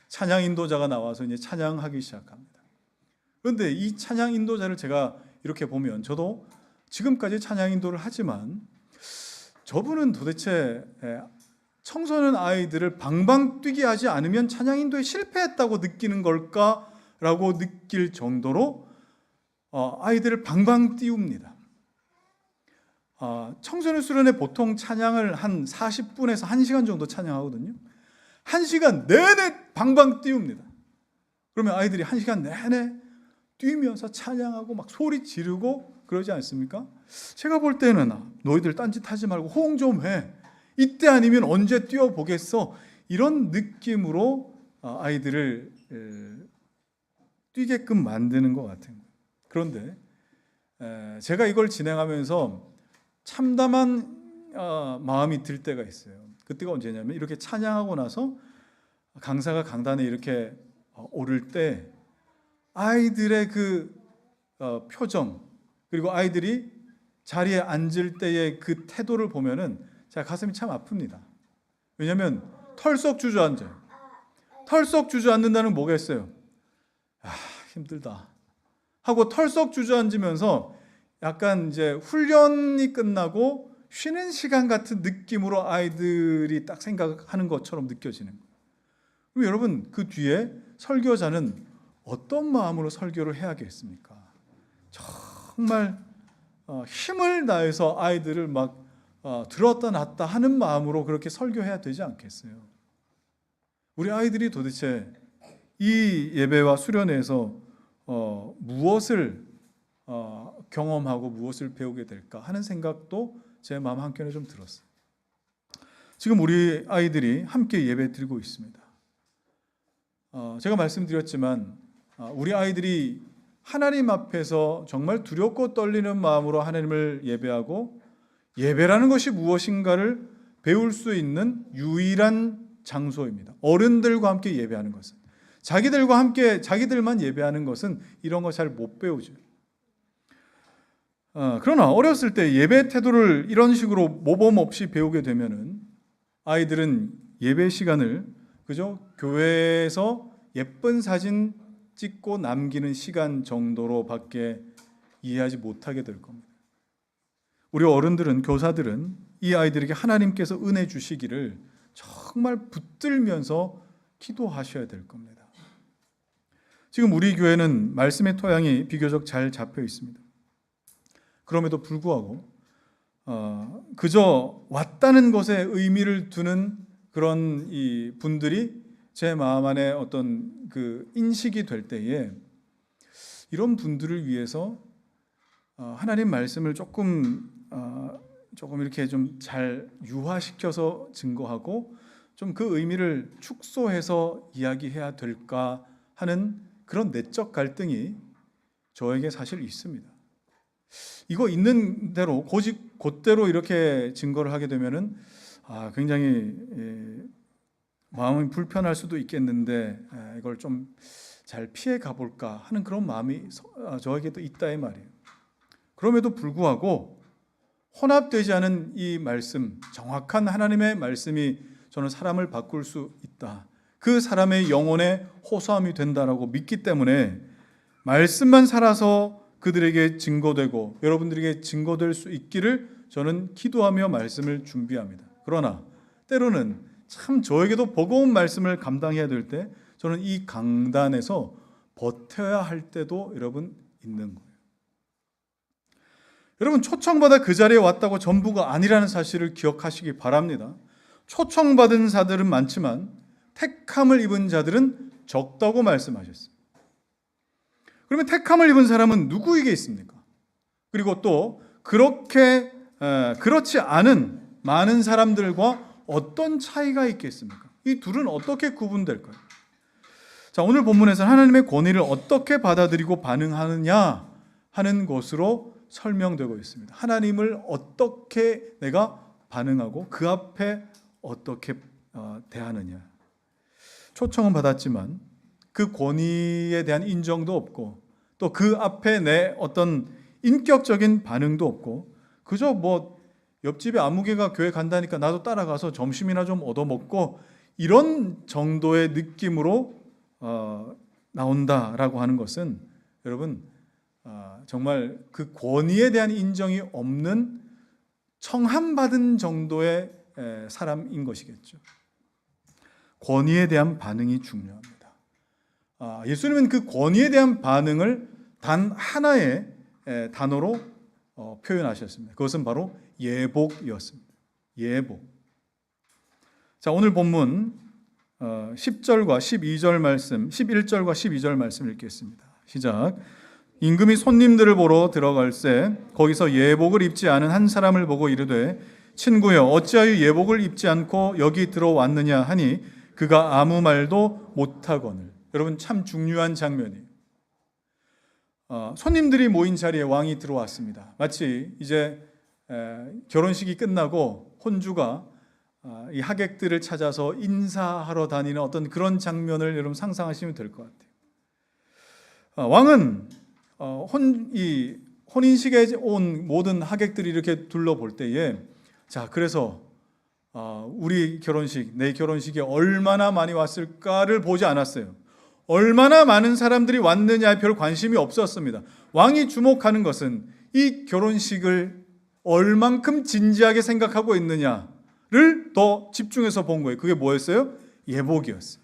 찬양 인도자가 나와서 이제 찬양하기 시작합니다. 그런데 이 찬양 인도자를 제가 이렇게 보면 저도 지금까지 찬양 인도를 하지만 저분은 도대체 청소년 아이들을 방방 뛰게 하지 않으면 찬양 인도에 실패했다고 느끼는 걸까라고 느낄 정도로 아이들을 방방 띄웁니다. 청소년 수련회 보통 찬양을 한 40분에서 1시간 정도 찬양하거든요. 1시간 내내 방방 띄웁니다. 그러면 아이들이 1시간 내내 뛰면서 찬양하고 막 소리 지르고 그러지 않습니까? 제가 볼 때는 너희들 딴짓하지 말고 호응 좀 해. 이때 아니면 언제 뛰어보겠어. 이런 느낌으로 아이들을 뛰게끔 만드는 것 같은 거예요. 그런데 제가 이걸 진행하면서 참담한 마음이 들 때가 있어요. 그때가 언제냐면 이렇게 찬양하고 나서 강사가 강단에 이렇게 오를 때 아이들의 그 표정 그리고 아이들이 자리에 앉을 때의 그 태도를 보면은 제가 가슴이 참 아픕니다. 왜냐하면 털썩 주저앉아요. 털썩 주저앉는다는 뭐겠어요? 힘들다 하고 털썩 주저앉으면서 약간 이제 훈련이 끝나고 쉬는 시간 같은 느낌으로 아이들이 딱 생각하는 것처럼 느껴지는 거예요. 그럼 여러분 그 뒤에 설교자는 어떤 마음으로 설교를 해야겠습니까? 정말 힘을 다해서 아이들을 막 들었다 놨다 하는 마음으로 그렇게 설교해야 되지 않겠어요? 우리 아이들이 도대체 이 예배와 수련회에서 무엇을 경험하고 무엇을 배우게 될까 하는 생각도 제 마음 한켠에 좀 들었어요. 지금 우리 아이들이 함께 예배 드리고 있습니다. 제가 말씀드렸지만 우리 아이들이 하나님 앞에서 정말 두렵고 떨리는 마음으로 하나님을 예배하고 예배라는 것이 무엇인가를 배울 수 있는 유일한 장소입니다. 어른들과 함께 예배하는 것은, 자기들과 함께 자기들만 예배하는 것은 이런 거 잘 못 배우죠. 그러나 어렸을 때 예배 태도를 이런 식으로 모범 없이 배우게 되면은 아이들은 예배 시간을 그저 교회에서 예쁜 사진 찍고 남기는 시간 정도로밖에 이해하지 못하게 될 겁니다. 우리 어른들은, 교사들은 이 아이들에게 하나님께서 은혜 주시기를 정말 붙들면서 기도하셔야 될 겁니다. 지금 우리 교회는 말씀의 토양이 비교적 잘 잡혀 있습니다. 그럼에도 불구하고 그저 왔다는 것에 의미를 두는 그런 이 분들이 제 마음 안에 어떤 그 인식이 될 때에 이런 분들을 위해서 하나님 말씀을 조금 이렇게 좀 잘 유화시켜서 증거하고 좀 그 의미를 축소해서 이야기해야 될까 하는 그런 내적 갈등이 저에게 사실 있습니다. 이거 있는 대로 곧대로 이렇게 증거를 하게 되면은 굉장히 마음이 불편할 수도 있겠는데 이걸 좀 잘 피해 가볼까 하는 그런 마음이 저에게도 있다 이 말이에요. 그럼에도 불구하고 혼합되지 않은 이 말씀, 정확한 하나님의 말씀이 저는 사람을 바꿀 수 있다. 그 사람의 영혼에 호소함이 된다라고 믿기 때문에 말씀만 살아서 그들에게 증거되고 여러분들에게 증거될 수 있기를 저는 기도하며 말씀을 준비합니다. 그러나 때로는 참 저에게도 버거운 말씀을 감당해야 될 때 저는 이 강단에서 버텨야 할 때도 여러분 있는 거예요. 여러분 초청받아 그 자리에 왔다고 전부가 아니라는 사실을 기억하시기 바랍니다. 초청받은 자들은 많지만 택함을 입은 자들은 적다고 말씀하셨습니다. 그러면 택함을 입은 사람은 누구에게 있습니까? 그리고 또 그렇게 그렇지 않은 많은 사람들과 어떤 차이가 있겠습니까? 이 둘은 어떻게 구분될까요? 자, 오늘 본문에서 하나님의 권위를 어떻게 받아들이고 반응하느냐 하는 것으로 설명되고 있습니다. 하나님을 어떻게 내가 반응하고 그 앞에 어떻게 대하느냐. 초청은 받았지만 그 권위에 대한 인정도 없고 또 그 앞에 내 어떤 인격적인 반응도 없고 그저 옆집에 아무개가 교회 간다니까 나도 따라가서 점심이나 좀 얻어먹고 이런 정도의 느낌으로 나온다라고 하는 것은 여러분 정말 그 권위에 대한 인정이 없는 청함받은 정도의 사람인 것이겠죠. 권위에 대한 반응이 중요합니다. 예수님은 그 권위에 대한 반응을 단 하나의 단어로 표현하셨습니다. 그것은 바로 예복이었습니다. 예복. 자, 오늘 본문 10절과 12절 말씀, 11절과 12절 말씀 읽겠습니다. 시작. 임금이 손님들을 보러 들어갈새 거기서 예복을 입지 않은 한 사람을 보고 이르되 친구여 어찌하여 예복을 입지 않고 여기 들어왔느냐 하니 그가 아무 말도 못하거늘. 여러분 참 중요한 장면이에요. 손님들이 모인 자리에 왕이 들어왔습니다. 마치 이제 결혼식이 끝나고 혼주가 이 하객들을 찾아서 인사하러 다니는 어떤 그런 장면을 여러분 상상하시면 될 것 같아요. 왕은 이 혼인식에 온 모든 하객들이 이렇게 둘러볼 때에 자, 그래서 우리 결혼식, 내 결혼식에 얼마나 많이 왔을까를 보지 않았어요. 얼마나 많은 사람들이 왔느냐에 별 관심이 없었습니다. 왕이 주목하는 것은 이 결혼식을 얼만큼 진지하게 생각하고 있느냐를 더 집중해서 본 거예요. 그게 뭐였어요? 예복이었어요.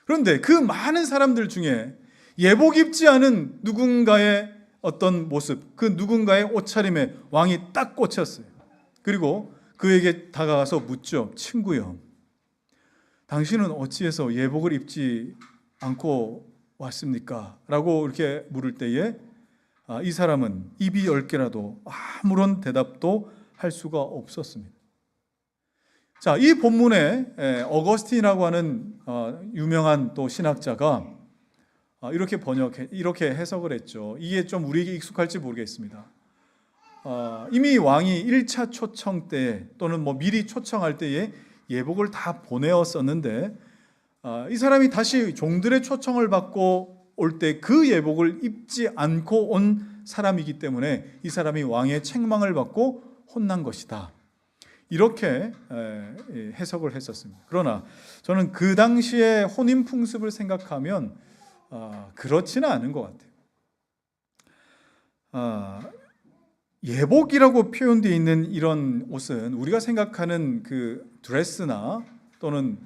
그런데 그 많은 사람들 중에 예복 입지 않은 누군가의 어떤 모습, 그 누군가의 옷차림에 왕이 딱 꽂혔어요. 그리고 그에게 다가가서 묻죠. 친구여, 당신은 어찌해서 예복을 입지 않고 왔습니까? 라고 이렇게 물을 때에 이 사람은 입이 10개라도 아무런 대답도 할 수가 없었습니다. 자, 이 본문에 어거스틴이라고 하는 유명한 또 신학자가 이렇게 해석을 했죠. 이게 좀 우리에게 익숙할지 모르겠습니다. 이미 왕이 1차 초청 때 또는 미리 초청할 때에 예복을 다 보내었었는데 이 사람이 다시 종들의 초청을 받고 올 때 그 예복을 입지 않고 온 사람이기 때문에 이 사람이 왕의 책망을 받고 혼난 것이다. 이렇게 해석을 했었습니다. 그러나 저는 그 당시의 혼인 풍습을 생각하면 그렇지는 않은 것 같아요. 예복이라고 표현되어 있는 이런 옷은 우리가 생각하는 그 드레스나 또는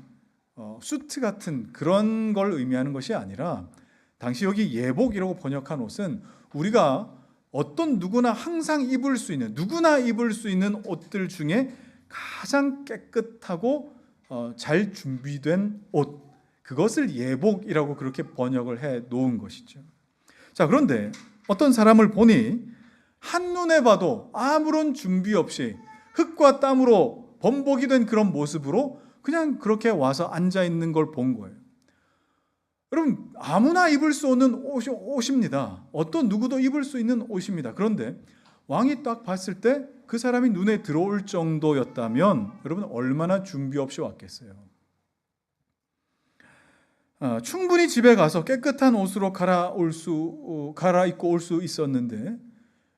수트 같은 그런 걸 의미하는 것이 아니라 당시 여기 예복이라고 번역한 옷은 우리가 어떤 누구나 입을 수 있는 옷들 중에 가장 깨끗하고 잘 준비된 옷, 그것을 예복이라고 그렇게 번역을 해 놓은 것이죠. 자, 그런데 어떤 사람을 보니 한눈에 봐도 아무런 준비 없이 흙과 땀으로 범벅이 된 그런 모습으로 그냥 그렇게 와서 앉아 있는 걸 본 거예요. 여러분, 아무나 입을 수 없는 옷입니다. 어떤 누구도 입을 수 있는 옷입니다. 그런데 왕이 딱 봤을 때 그 사람이 눈에 들어올 정도였다면 여러분 얼마나 준비 없이 왔겠어요. 충분히 집에 가서 깨끗한 옷으로 갈아입고 올 수 있었는데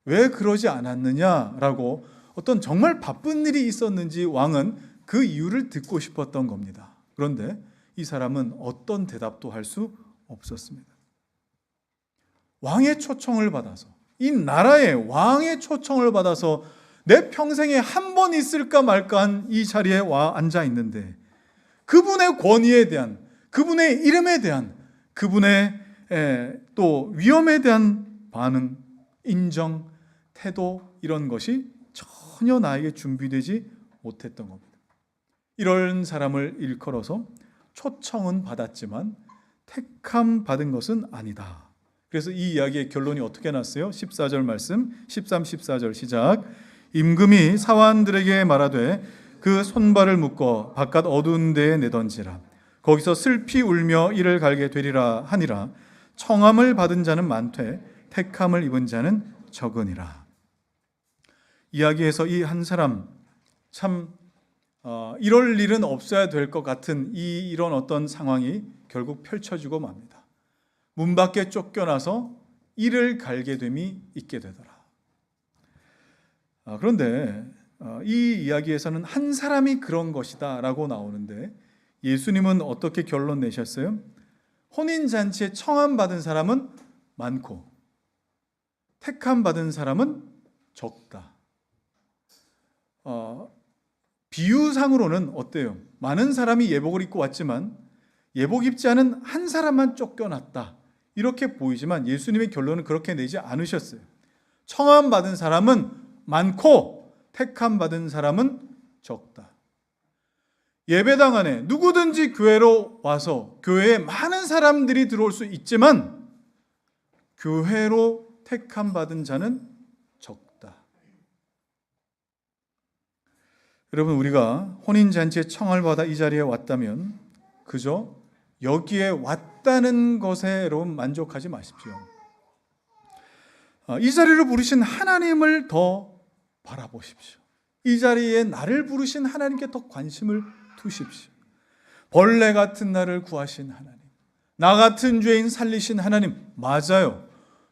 왜 그러지 않았느냐라고 어떤 정말 바쁜 일이 있었는지 왕은 그 이유를 듣고 싶었던 겁니다. 그런데 이 사람은 어떤 대답도 할 수 없었습니다. 왕의 초청을 받아서, 이 나라의 왕의 초청을 받아서 내 평생에 한 번 있을까 말까 한 이 자리에 와 앉아 있는데 그분의 권위에 대한, 그분의 이름에 대한, 그분의 또 위엄에 대한 반응, 인정, 태도, 이런 것이 전혀 나에게 준비되지 못했던 겁니다. 이런 사람을 일컬어서 초청은 받았지만 택함 받은 것은 아니다. 그래서 이 이야기의 결론이 어떻게 났어요? 14절 말씀, 13, 14절 시작. 임금이 사환들에게 말하되 그 손발을 묶어 바깥 어두운 데에 내던지라. 거기서 슬피 울며 이를 갈게 되리라 하니라. 청함을 받은 자는 많되 택함을 입은 자는 적으니라. 이야기에서 이 한 사람 참 이럴 일은 없어야 될 것 같은 이런 어떤 상황이 결국 펼쳐지고 맙니다. 문 밖에 쫓겨나서 이를 갈게 됨이 있게 되더라. 그런데 이 이야기에서는 한 사람이 그런 것이다 라고 나오는데 예수님은 어떻게 결론 내셨어요? 혼인잔치에 청함받은 사람은 많고 택함받은 사람은 적다. 비유상으로는 어때요? 많은 사람이 예복을 입고 왔지만 예복 입지 않은 한 사람만 쫓겨났다. 이렇게 보이지만 예수님의 결론은 그렇게 내지 않으셨어요. 청함받은 사람은 많고 택함받은 사람은 적다. 예배당 안에 누구든지 교회로 와서 교회에 많은 사람들이 들어올 수 있지만 교회로 택함받은 자는 적다. 여러분, 우리가 혼인잔치에 청을 받아 이 자리에 왔다면 그저 여기에 왔다는 것에 여러분 만족하지 마십시오. 이 자리로 부르신 하나님을 더 바라보십시오. 이 자리에 나를 부르신 하나님께 더 관심을 두십시오. 벌레 같은 나를 구하신 하나님, 나 같은 죄인 살리신 하나님, 맞아요.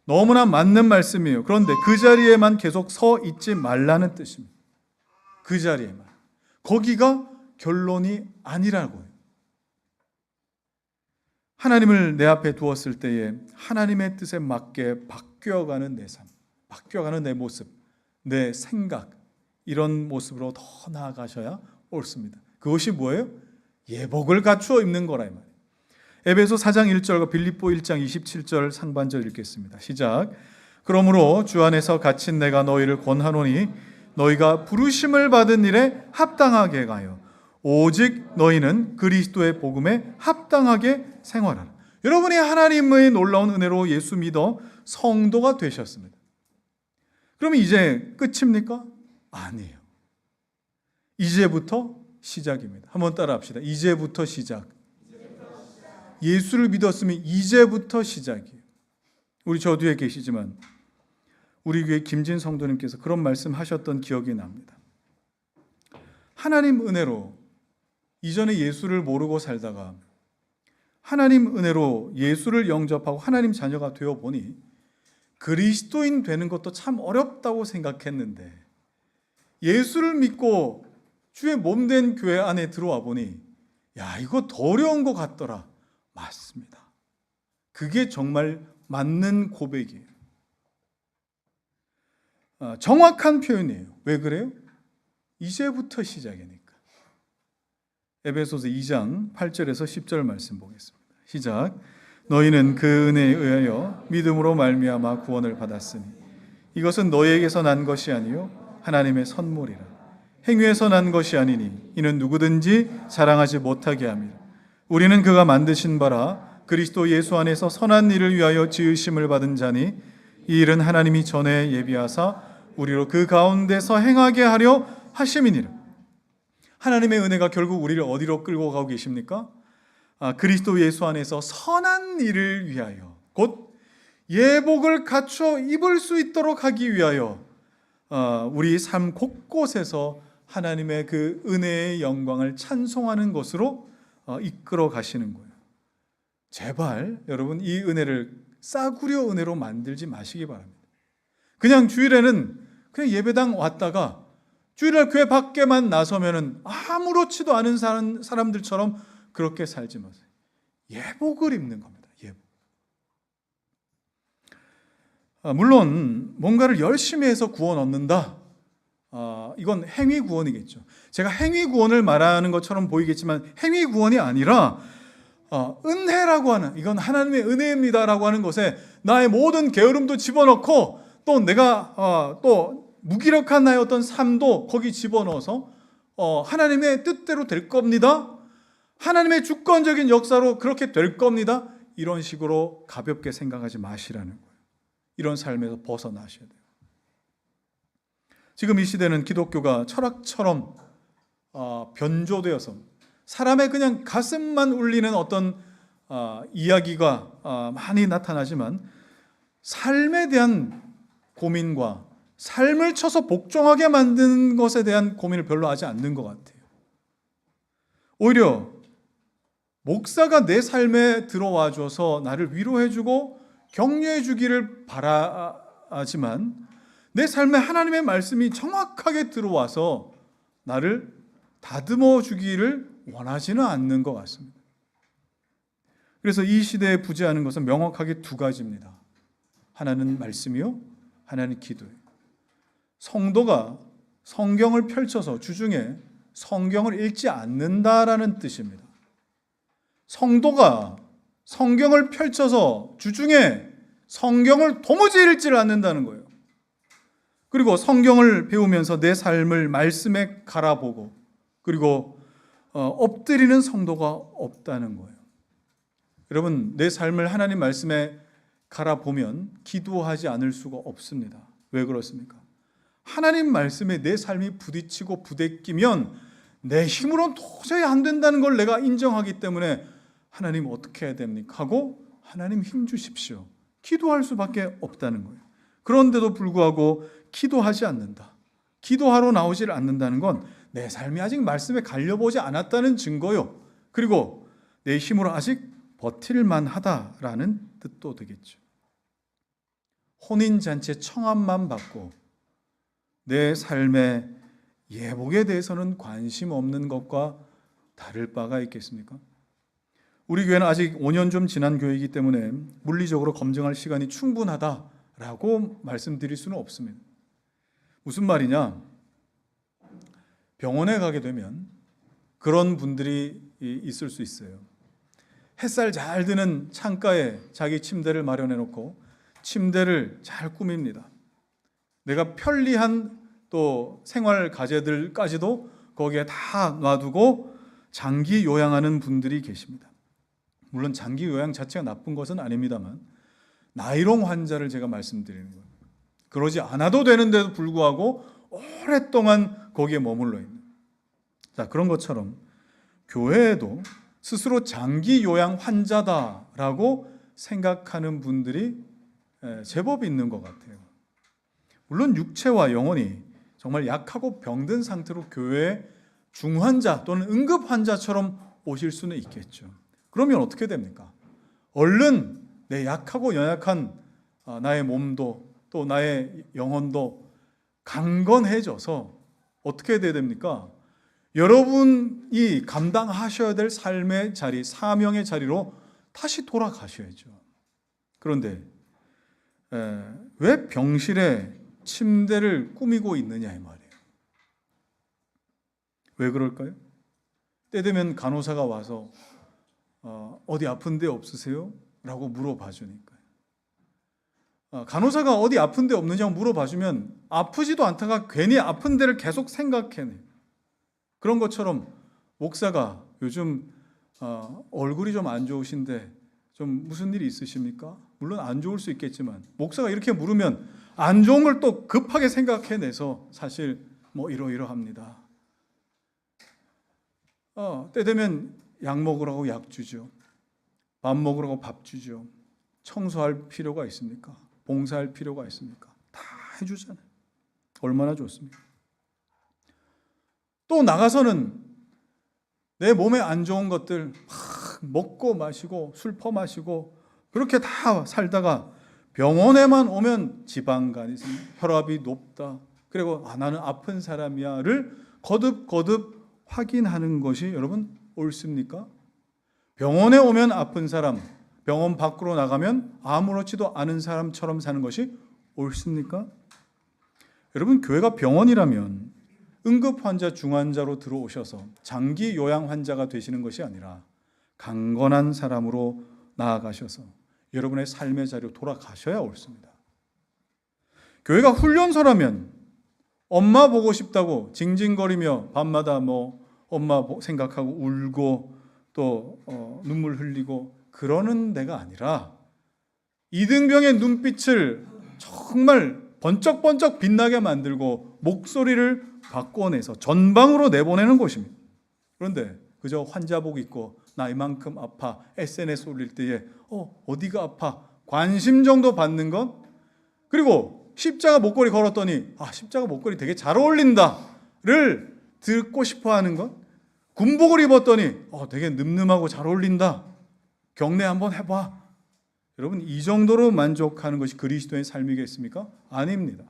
너무나 맞는 말씀이에요. 그런데 그 자리에만 계속 서 있지 말라는 뜻입니다. 그 자리에만. 거기가 결론이 아니라고요. 하나님을 내 앞에 두었을 때에 하나님의 뜻에 맞게 바뀌어가는 내 삶, 바뀌어가는 내 모습, 내 생각, 이런 모습으로 더 나아가셔야 옳습니다. 그것이 뭐예요? 예복을 갖추어 입는 거라 이 말이에요. 에베소 4장 1절과 빌립보 1장 27절 상반절 읽겠습니다. 시작. 그러므로 주 안에서 갇힌 내가 너희를 권하노니 너희가 부르심을 받은 일에 합당하게 가요 오직 너희는 그리스도의 복음에 합당하게 생활하라. 여러분이 하나님의 놀라운 은혜로 예수 믿어 성도가 되셨습니다. 그러면 이제 끝입니까? 아니에요. 이제부터 시작입니다. 한번 따라 합시다. 이제부터 시작. 예수를 믿었으면 이제부터 시작이에요. 우리 저 뒤에 계시지만 우리 교회 김진 성도님께서 그런 말씀 하셨던 기억이 납니다. 하나님 은혜로 이전에 예수를 모르고 살다가 하나님 은혜로 예수를 영접하고 하나님 자녀가 되어 보니 그리스도인 되는 것도 참 어렵다고 생각했는데 예수를 믿고 주의 몸된 교회 안에 들어와 보니 야, 이거 더 어려운 것 같더라. 맞습니다. 그게 정말 맞는 고백이에요. 정확한 표현이에요. 왜 그래요? 이제부터 시작이니까. 에베소서 2장 8절에서 10절 말씀 보겠습니다. 시작. 너희는 그 은혜에 의하여 믿음으로 말미암아 구원을 받았으니 이것은 너희에게서 난 것이 아니요 하나님의 선물이라. 행위에서 난 것이 아니니 이는 누구든지 자랑하지 못하게 함이라. 우리는 그가 만드신 바라 그리스도 예수 안에서 선한 일을 위하여 지으심을 받은 자니 이 일은 하나님이 전에 예비하사 우리로 그 가운데서 행하게 하려 하심이니라. 하나님의 은혜가 결국 우리를 어디로 끌고 가고 계십니까? 그리스도 예수 안에서 선한 일을 위하여 곧 예복을 갖춰 입을 수 있도록 하기 위하여 우리 삶 곳곳에서 하나님의 그 은혜의 영광을 찬송하는 것으로 이끌어 가시는 거예요. 제발 여러분 이 은혜를 싸구려 은혜로 만들지 마시기 바랍니다. 그냥 주일에는 그냥 예배당 왔다가 주일날 교회 밖에만 나서면은 아무렇지도 않은 사람들처럼 그렇게 살지 마세요. 예복을 입는 겁니다. 예복. 물론 뭔가를 열심히 해서 구원 얻는다. 이건 행위 구원이겠죠. 제가 행위 구원을 말하는 것처럼 보이겠지만 행위 구원이 아니라 은혜라고 하는, 이건 하나님의 은혜입니다라고 하는 것에 나의 모든 게으름도 집어넣고 또 내가 또 무기력한 나의 어떤 삶도 거기 집어넣어서 하나님의 뜻대로 될 겁니다. 하나님의 주권적인 역사로 그렇게 될 겁니다. 이런 식으로 가볍게 생각하지 마시라는 거예요. 이런 삶에서 벗어나셔야 돼요. 지금 이 시대는 기독교가 철학처럼 변조되어서 사람의 그냥 가슴만 울리는 어떤 이야기가 많이 나타나지만 삶에 대한 고민과 삶을 쳐서 복종하게 만드는 것에 대한 고민을 별로 하지 않는 것 같아요. 오히려 목사가 내 삶에 들어와 줘서 나를 위로해주고 격려해주기를 바라지만 내 삶에 하나님의 말씀이 정확하게 들어와서 나를 다듬어 주기를 원하지는 않는 것 같습니다. 그래서 이 시대에 부재하는 것은 명확하게 두 가지입니다. 하나는 말씀이요, 하나는 기도예요. 성도가 성경을 펼쳐서 주중에 성경을 읽지 않는다라는 뜻입니다. 성도가 성경을 펼쳐서 주중에 성경을 도무지 읽지를 않는다는 거예요. 그리고 성경을 배우면서 내 삶을 말씀에 갈아보고 그리고 엎드리는 성도가 없다는 거예요. 여러분, 내 삶을 하나님 말씀에 갈아보면 기도하지 않을 수가 없습니다. 왜 그렇습니까? 하나님 말씀에 내 삶이 부딪히고 부대끼면 내 힘으로는 도저히 안 된다는 걸 내가 인정하기 때문에 하나님 어떻게 해야 됩니까? 하고 하나님 힘 주십시오. 기도할 수밖에 없다는 거예요. 그런데도 불구하고 기도하지 않는다. 기도하러 나오질 않는다는 건 내 삶이 아직 말씀에 갈려보지 않았다는 증거요. 그리고 내 힘으로 아직 버틸만 하다라는 뜻도 되겠죠. 혼인잔치 청함만 받고 내 삶의 예복에 대해서는 관심 없는 것과 다를 바가 있겠습니까? 우리 교회는 아직 5년 좀 지난 교회이기 때문에 물리적으로 검증할 시간이 충분하다라고 말씀드릴 수는 없습니다. 무슨 말이냐? 병원에 가게 되면 그런 분들이 있을 수 있어요. 햇살 잘 드는 창가에 자기 침대를 마련해 놓고 침대를 잘 꾸밉니다. 내가 편리한 또 생활 가제들까지도 거기에 다 놔두고 장기 요양하는 분들이 계십니다. 물론 장기 요양 자체가 나쁜 것은 아닙니다만 나이롱 환자를 제가 말씀드리는 거예요. 그러지 않아도 되는데도 불구하고 오랫동안 거기에 머물러 있는. 자, 그런 것처럼 교회에도 스스로 장기 요양 환자다라고 생각하는 분들이 제법 있는 것 같아요. 물론 육체와 영혼이 정말 약하고 병든 상태로 교회에 중환자 또는 응급 환자처럼 오실 수는 있겠죠. 그러면 어떻게 됩니까? 얼른 내 약하고 연약한 나의 몸도 또 나의 영혼도 강건해져서 어떻게 돼야 됩니까? 여러분이 감당하셔야 될 삶의 자리, 사명의 자리로 다시 돌아가셔야죠. 그런데 왜 병실에 침대를 꾸미고 있느냐 이 말이에요. 왜 그럴까요? 때 되면 간호사가 와서 어디 아픈 데 없으세요? 라고 물어봐 주니까요. 간호사가 어디 아픈 데 없느냐고 물어봐 주면 아프지도 않다가 괜히 아픈 데를 계속 생각해내. 그런 것처럼 목사가 요즘 얼굴이 좀 안 좋으신데 좀 무슨 일이 있으십니까? 물론 안 좋을 수 있겠지만 목사가 이렇게 물으면 안 좋은 걸 또 급하게 생각해내서 사실 뭐 이러이러합니다. 때 되면 약 먹으라고 약 주죠. 밥 먹으라고 밥 주죠. 청소할 필요가 있습니까? 봉사할 필요가 있습니까? 다 해주잖아요. 얼마나 좋습니까? 또 나가서는 내 몸에 안 좋은 것들 막 먹고 마시고 술 퍼마시고 그렇게 다 살다가 병원에만 오면 지방간이 혈압이 높다. 그리고 나는 아픈 사람이야를 거듭거듭 확인하는 것이 여러분 옳습니까? 병원에 오면 아픈 사람, 병원 밖으로 나가면 아무렇지도 않은 사람처럼 사는 것이 옳습니까? 여러분 교회가 병원이라면 응급 환자, 중환자로 들어오셔서 장기 요양 환자가 되시는 것이 아니라 강건한 사람으로 나아가셔서 여러분의 삶의 자리로 돌아가셔야 옳습니다. 교회가 훈련소라면 엄마 보고 싶다고 징징거리며 밤마다 뭐 엄마 생각하고 울고 또 눈물 흘리고 그러는 데가 아니라 이등병의 눈빛을 정말 번쩍번쩍 빛나게 만들고 목소리를 바꿔내서 전방으로 내보내는 곳입니다. 그런데 그저 환자복 입고 나 이만큼 아파 SNS 올릴 때에 어디가 아파 관심 정도 받는 것, 그리고 십자가 목걸이 걸었더니 십자가 목걸이 되게 잘 어울린다를 듣고 싶어 하는 것, 군복을 입었더니 되게 늠름하고 잘 어울린다, 경례 한번 해봐. 여러분 이 정도로 만족하는 것이 그리스도의 삶이겠습니까? 아닙니다.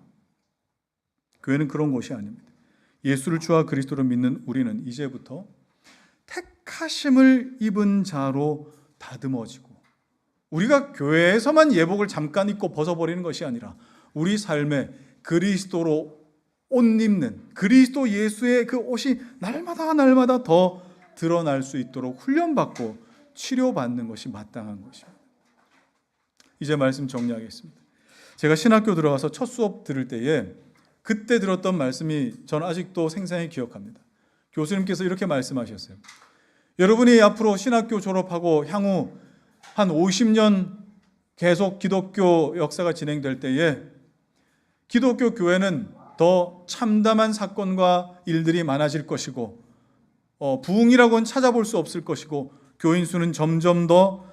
교회는 그런 곳이 아닙니다. 예수를 주와 그리스도로 믿는 우리는 이제부터 택하심을 입은 자로 다듬어지고, 우리가 교회에서만 예복을 잠깐 입고 벗어버리는 것이 아니라 우리 삶에 그리스도로 옷 입는 그리스도 예수의 그 옷이 날마다 더 드러날 수 있도록 훈련받고 치료받는 것이 마땅한 것입니다. 이제 말씀 정리하겠습니다. 제가 신학교 들어가서 첫 수업 들을 때에 그때 들었던 말씀이 저는 아직도 생생히 기억합니다. 교수님께서 이렇게 말씀하셨어요. 여러분이 앞으로 신학교 졸업하고 향후 한 50년 계속 기독교 역사가 진행될 때에 기독교 교회는 더 참담한 사건과 일들이 많아질 것이고 부흥이라고는 찾아볼 수 없을 것이고 교인 수는 점점 더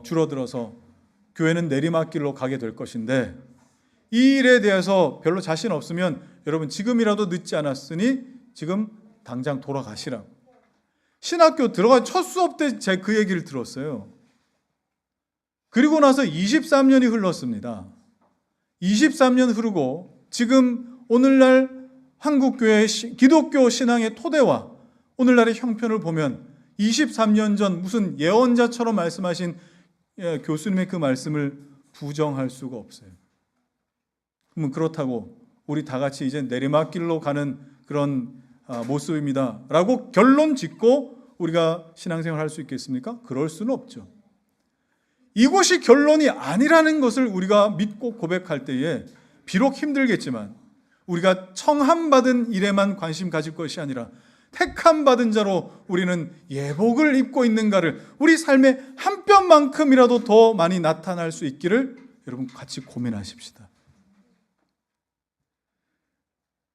줄어들어서 교회는 내리막길로 가게 될 것인데, 이 일에 대해서 별로 자신 없으면 여러분 지금이라도 늦지 않았으니 지금 당장 돌아가시라고. 신학교 들어간 첫 수업 때 제 그 얘기를 들었어요. 그리고 나서 23년이 흘렀습니다. 23년 흐르고 지금 오늘날 한국교회의 기독교 신앙의 토대와 오늘날의 형편을 보면 23년 전 무슨 예언자처럼 말씀하신 교수님의 그 말씀을 부정할 수가 없어요. 그러면 그렇다고 우리 다 같이 이제 내리막길로 가는 그런 모습입니다 라고 결론 짓고 우리가 신앙생활 할 수 있겠습니까? 그럴 수는 없죠. 이것이 결론이 아니라는 것을 우리가 믿고 고백할 때에 비록 힘들겠지만 우리가 청함받은 일에만 관심 가질 것이 아니라 택함 받은 자로 우리는 예복을 입고 있는가를 우리 삶의 한 뼘만큼이라도 더 많이 나타날 수 있기를 여러분 같이 고민하십시다.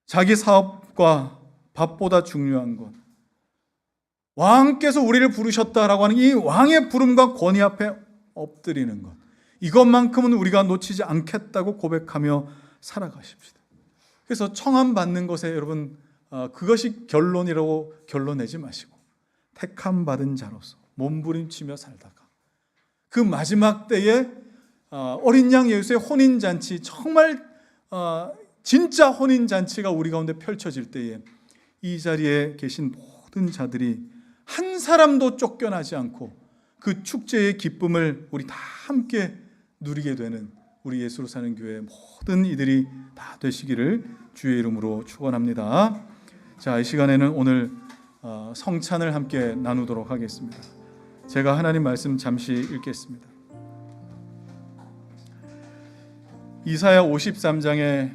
자기 사업과 밥보다 중요한 것, 왕께서 우리를 부르셨다라고 하는 이 왕의 부름과 권위 앞에 엎드리는 것, 이것만큼은 우리가 놓치지 않겠다고 고백하며 살아가십시다. 그래서 청함 받는 것에 여러분 그것이 결론이라고 결론 내지 마시고 택함 받은 자로서 몸부림치며 살다가 그 마지막 때에 어린 양 예수의 혼인잔치, 정말 진짜 혼인잔치가 우리 가운데 펼쳐질 때에 이 자리에 계신 모든 자들이 한 사람도 쫓겨나지 않고 그 축제의 기쁨을 우리 다 함께 누리게 되는 우리 예수로 사는 교회 모든 이들이 다 되시기를 주의 이름으로 축원합니다. 자, 이 시간에는 오늘 성찬을 함께 나누도록 하겠습니다. 제가 하나님 말씀 잠시 읽겠습니다. 이사야 53장의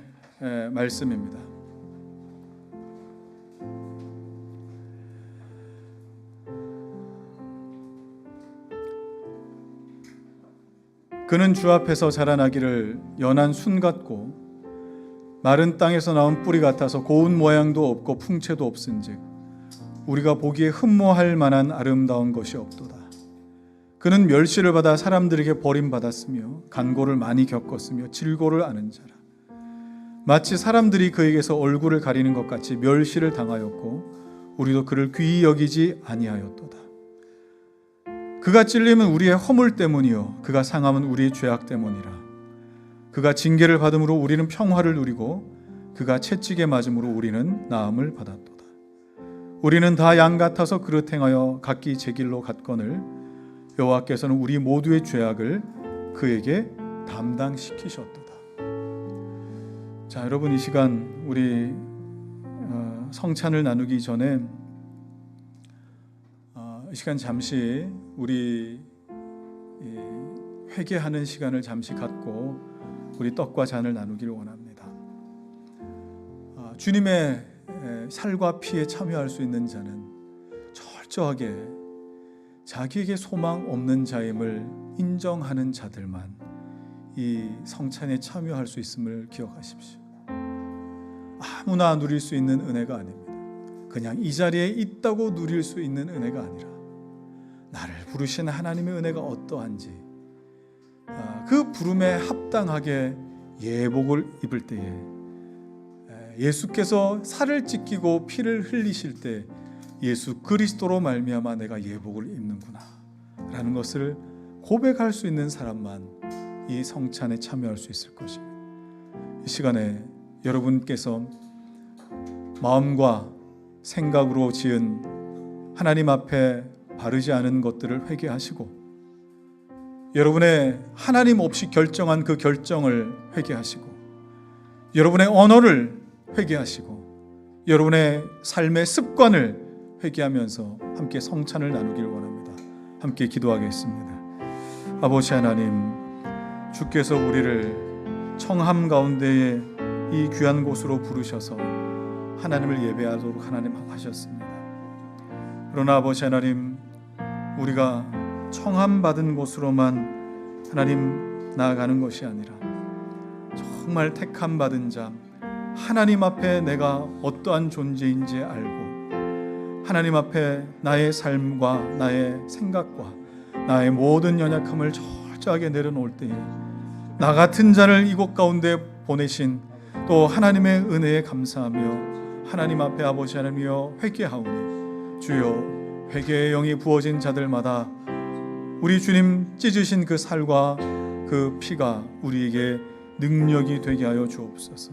말씀입니다. 그는 주 앞에서 자라나기를 연한 순 같고 마른 땅에서 나온 뿌리 같아서 고운 모양도 없고 풍채도 없은즉 우리가 보기에 흠모할 만한 아름다운 것이 없도다. 그는 멸시를 받아 사람들에게 버림받았으며 간고를 많이 겪었으며 질고를 아는 자라. 마치 사람들이 그에게서 얼굴을 가리는 것 같이 멸시를 당하였고 우리도 그를 귀히 여기지 아니하였도다. 그가 찔림은 우리의 허물 때문이요 그가 상함은 우리의 죄악 때문이라. 그가 징계를 받음으로 우리는 평화를 누리고 그가 채찍에 맞음으로 우리는 나음을 받았도다. 우리는 다 양 같아서 그릇 행하여 각기 제 길로 갔거늘 여호와께서는 우리 모두의 죄악을 그에게 담당시키셨도다. 자, 여러분 이 시간 우리 성찬을 나누기 전에 이 시간 잠시 우리 회개하는 시간을 잠시 갖고 우리 떡과 잔을 나누기를 원합니다. 주님의 살과 피에 참여할 수 있는 자는 철저하게 자기에게 소망 없는 자임을 인정하는 자들만 이 성찬에 참여할 수 있음을 기억하십시오. 아무나 누릴 수 있는 은혜가 아닙니다. 그냥 이 자리에 있다고 누릴 수 있는 은혜가 아니라 나를 부르신 하나님의 은혜가 어떠한지 그 부름에 합당하게 예복을 입을 때에 예수께서 살을 찢기고 피를 흘리실 때 예수 그리스도로 말미암아 내가 예복을 입는구나 라는 것을 고백할 수 있는 사람만 이 성찬에 참여할 수 있을 것입니다. 이 시간에 여러분께서 마음과 생각으로 지은 하나님 앞에 바르지 않은 것들을 회개하시고 여러분의 하나님 없이 결정한 그 결정을 회개하시고 여러분의 언어를 회개하시고 여러분의 삶의 습관을 회개하면서 함께 성찬을 나누길 원합니다. 함께 기도하겠습니다. 아버지 하나님, 주께서 우리를 청함 가운데에 이 귀한 곳으로 부르셔서 하나님을 예배하도록 하나님 하셨습니다. 그러나 아버지 하나님, 우리가 청함 받은 곳으로만 하나님 나아가는 것이 아니라 정말 택함 받은 자, 하나님 앞에 내가 어떠한 존재인지 알고 하나님 앞에 나의 삶과 나의 생각과 나의 모든 연약함을 철저하게 내려놓을 때에 나 같은 자를 이곳 가운데 보내신 또 하나님의 은혜에 감사하며 하나님 앞에 아버지 하나님이여 회개하오니 주여 회개의 영이 부어진 자들마다 우리 주님 찢으신 그 살과 그 피가 우리에게 능력이 되게 하여 주옵소서.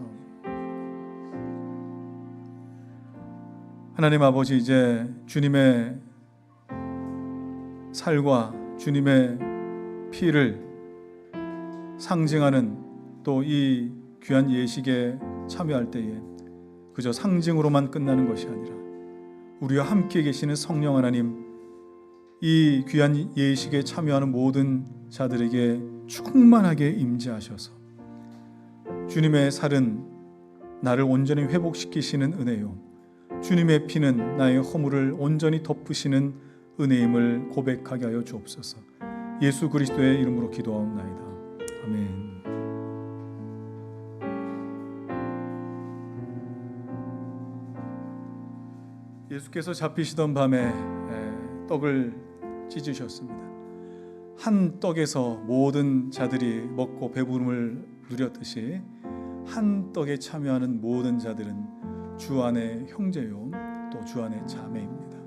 하나님 아버지, 이제 주님의 살과 주님의 피를 상징하는 또 이 귀한 예식에 참여할 때에 그저 상징으로만 끝나는 것이 아니라 우리와 함께 계시는 성령 하나님, 이 귀한 예식에 참여하는 모든 자들에게 충만하게 임재하셔서 주님의 살은 나를 온전히 회복시키시는 은혜요 주님의 피는 나의 허물을 온전히 덮으시는 은혜임을 고백하게 하여 주옵소서. 예수 그리스도의 이름으로 기도하옵나이다. 아멘. 예수께서 잡히시던 밤에 떡을 찢으셨습니다. 한 떡에서 모든 자들이 먹고 배부름을 누렸듯이 한 떡에 참여하는 모든 자들은 주 안의 형제요 또 주 안의 자매입니다.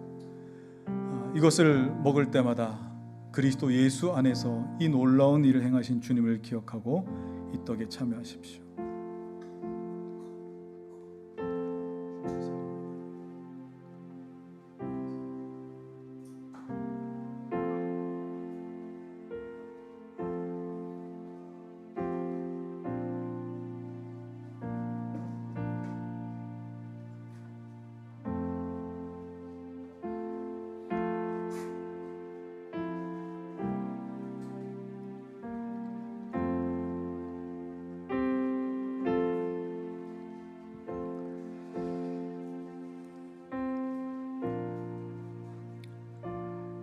이것을 먹을 때마다 그리스도 예수 안에서 이 놀라운 일을 행하신 주님을 기억하고 이 떡에 참여하십시오.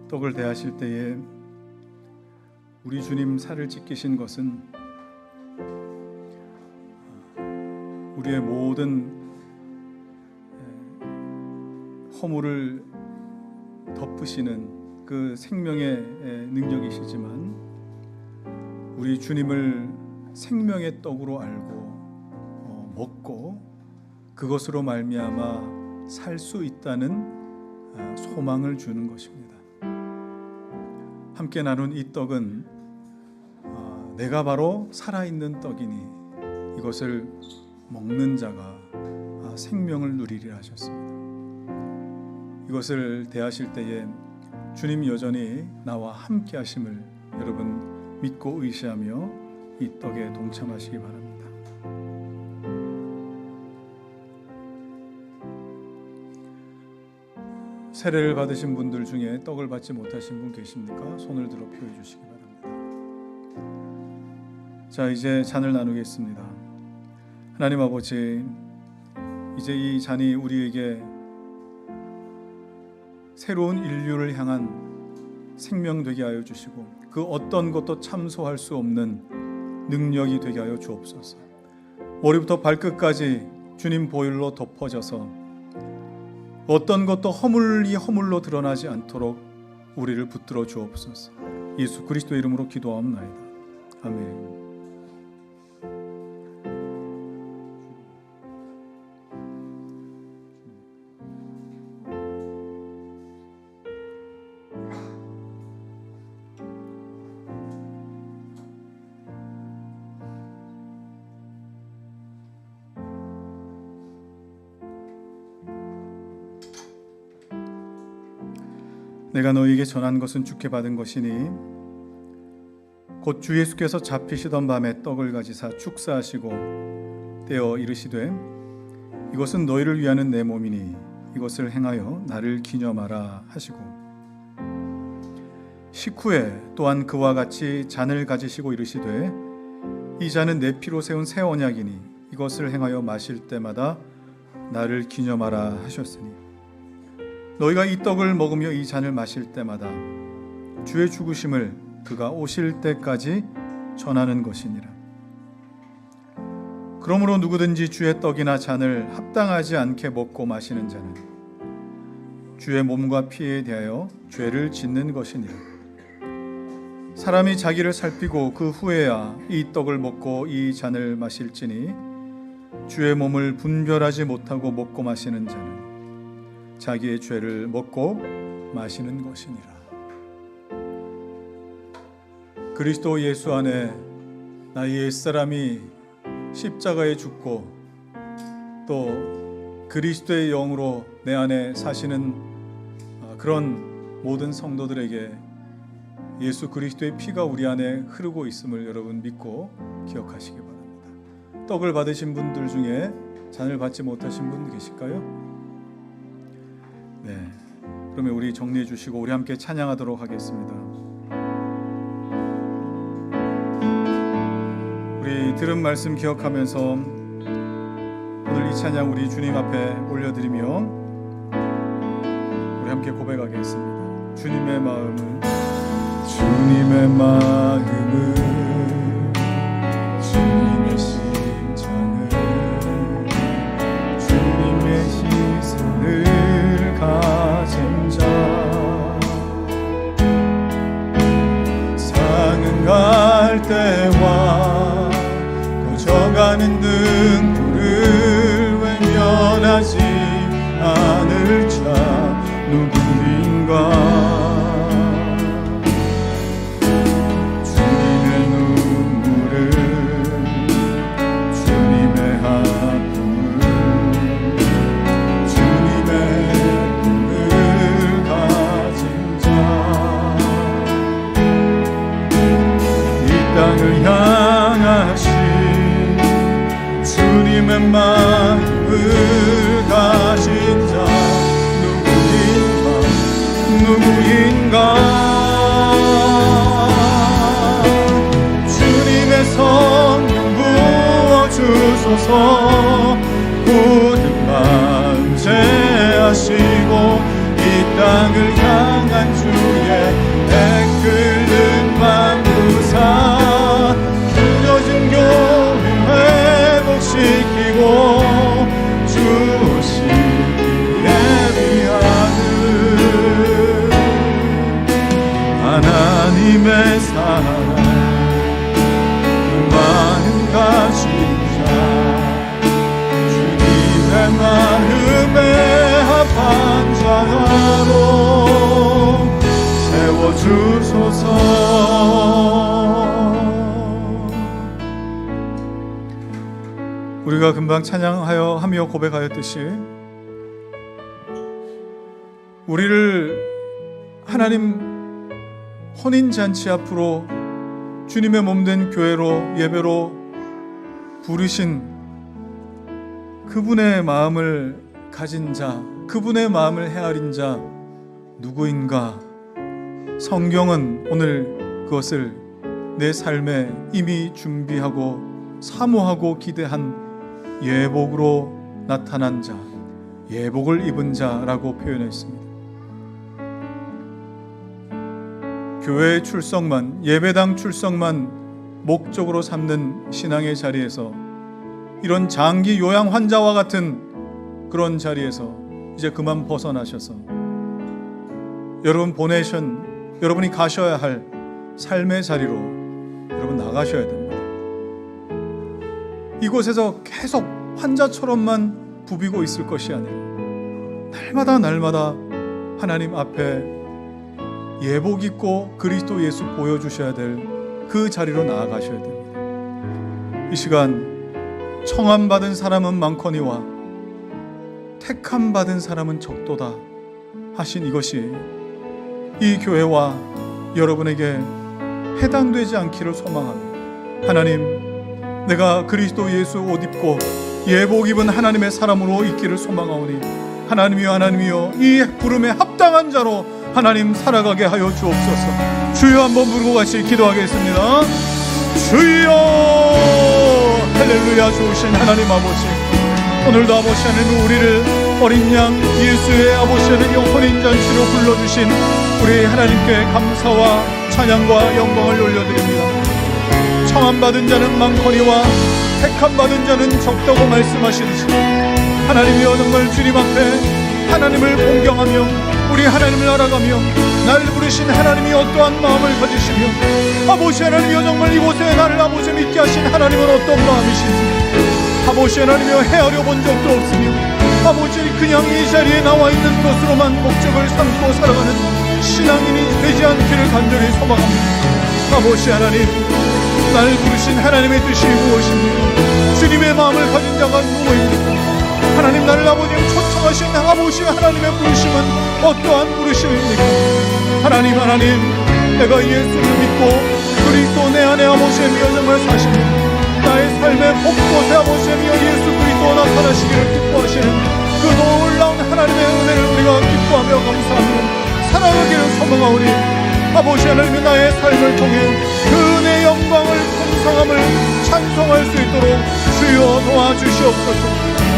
떡을 대하실 때에 우리 주님 살을 찢기신 것은 우리의 모든 허물을 덮으시는 그 생명의 능력이시지만 우리 주님을 생명의 떡으로 알고 먹고 그것으로 말미암아 살 수 있다는 소망을 주는 것입니다. 함께 나눈 이 떡은 내가 바로 살아있는 떡이니 이것을 먹는 자가 생명을 누리리라 하셨습니다. 이것을 대하실 때에 주님 여전히 나와 함께 하심을 여러분 믿고 의지하며 이 떡에 동참하시기 바랍니다. 세례를 받으신 분들 중에 떡을 받지 못하신 분 계십니까? 손을 들어 표해 주시기 바랍니다. 자, 이제 잔을 나누겠습니다. 하나님 아버지, 이제 이 잔이 우리에게 새로운 인류를 향한 생명 되게 하여 주시고 그 어떤 것도 참소할 수 없는 능력이 되게 하여 주옵소서. 머리부터 발끝까지 주님 보혈로 덮어져서 어떤 것도 허물로 드러나지 않도록 우리를 붙들어 주옵소서. 예수 그리스도의 이름으로 기도하옵나이다. 아멘. 내가 너에게 전한 것은 주께 받은 것이니 곧 주 예수께서 잡히시던 밤에 떡을 가지사 축사하시고 떼어 이르시되 이것은 너희를 위하는 내 몸이니 이것을 행하여 나를 기념하라 하시고 식후에 또한 그와 같이 잔을 가지시고 이르시되 이 잔은 내 피로 세운 새 언약이니 이것을 행하여 마실 때마다 나를 기념하라 하셨으니 너희가 이 떡을 먹으며 이 잔을 마실 때마다 주의 죽으심을 그가 오실 때까지 전하는 것이니라. 그러므로 누구든지 주의 떡이나 잔을 합당하지 않게 먹고 마시는 자는 주의 몸과 피에 대하여 죄를 짓는 것이니라. 사람이 자기를 살피고 그 후에야 이 떡을 먹고 이 잔을 마실지니 주의 몸을 분별하지 못하고 먹고 마시는 자는 자기의 죄를 먹고 마시는 것이니라. 그리스도 예수 안에 나의 옛사람이 십자가에 죽고 또 그리스도의 영으로 내 안에 사시는 그런 모든 성도들에게 예수 그리스도의 피가 우리 안에 흐르고 있음을 여러분 믿고 기억하시기 바랍니다. 떡을 받으신 분들 중에 잔을 받지 못하신 분 계실까요? 네, 그러면 우리 정리해 주시고 우리 함께 찬양하도록 하겠습니다. 우리 들은 말씀 기억하면서 오늘 이 찬양 우리 주님 앞에 올려드리며 함께 고백하겠습니다. 주님의 마음은 주님의 마음은 주님의 심장은 주님의 시선을 가진 자 상응할 때와 꺼져가는 등불을 외면하지 않을 자 누구인가. 주님의 눈물을 주님의 아픔을 주님의 꿈을 가진 자 이 땅을 향하신 주님의 마음을 가진 자 누구인가. 주님의 성령 부어주소서. 굳은 마음 제하시고 이 땅을 향한 주의 애끓는 만부사 끊어진 교회 회복시키고 주 오시기에 위하는 하나님의 사랑 그 마음 가진 자 주님의 마음에 합한 자로 세워주소서. 우리가 금방 찬양하여 하며 고백하였듯이 우리를 하나님 혼인잔치 앞으로 주님의 몸된 교회로 예배로 부르신 그분의 마음을 가진 자, 그분의 마음을 헤아린 자 누구인가. 성경은 오늘 그것을 내 삶에 이미 준비하고 사모하고 기대한 예복으로 나타난 자, 예복을 입은 자라고 표현했습니다. 교회 출석만, 예배당 출석만 목적으로 삼는 신앙의 자리에서 이런 장기 요양 환자와 같은 그런 자리에서 이제 그만 벗어나셔서 여러분이 가셔야 할 삶의 자리로 여러분 나가셔야 됩니다. 이곳에서 계속 환자처럼만 부비고 있을 것이 아니라 날마다 하나님 앞에 예복 입고 그리스도 예수 보여주셔야 될 그 자리로 나아가셔야 됩니다. 이 시간 청함받은 사람은 많거니와 택함받은 사람은 적도다 하신 이것이 이 교회와 여러분에게 해당되지 않기를 소망합니다. 하나님, 내가 그리스도 예수 옷 입고 예복 입은 하나님의 사람으로 있기를 소망하오니 하나님이여 이 부름에 합당한 자로 하나님 살아가게 하여 주옵소서. 주여 한번 부르고 같이 기도하겠습니다. 주여, 할렐루야. 좋으신 하나님 아버지, 오늘도 아버지 하나님 우리를 어린 양 예수의 아버지 하나님 혼인잔치로 불러주신 우리 하나님께 감사와 찬양과 영광을 올려드립니다. 청함받은 자는 많거니와 택함받은 자는 적다고 말씀하시듯이 하나님이여 정말 주님 앞에 하나님을 공경하며 우리 하나님을 알아가며 나를 부르신 하나님이 어떠한 마음을 가지시며 아버지 하나님이여 정말 이곳에 나를 아버지 믿게 하신 하나님은 어떤 마음이신지 아버지 하나님이여 헤아려 본 적도 없으며 아버지 그냥 이 자리에 나와 있는 것으로만 목적을 삼고 살아가는 신앙인이 되지 않기를 간절히 소망합니다. 아버지 하나님, 나를 부르신 하나님의 뜻이 무엇입니까? 주님의 마음을 가진 자가 누구입니까? 하나님, 나를 아버님 초청하신 아버지 하나님의 부르심은 어떠한 부르심입니까? 하나님, 내가 예수를 믿고 그리스도 내 안에 아버지의 정말 사시며 나의 삶의 곳곳에 아버지의 예수 그리스도 나타나시기를 기뻐하시는 그 놀라운 하나님의 은혜를 우리가 기뻐하며 감사하며 살아가기를 소망하오니 아버지 하나님, 나의 삶을 통해 그 은혜의 영광을 풍성함을 찬송할 수 있도록 주여 도와주시옵소서.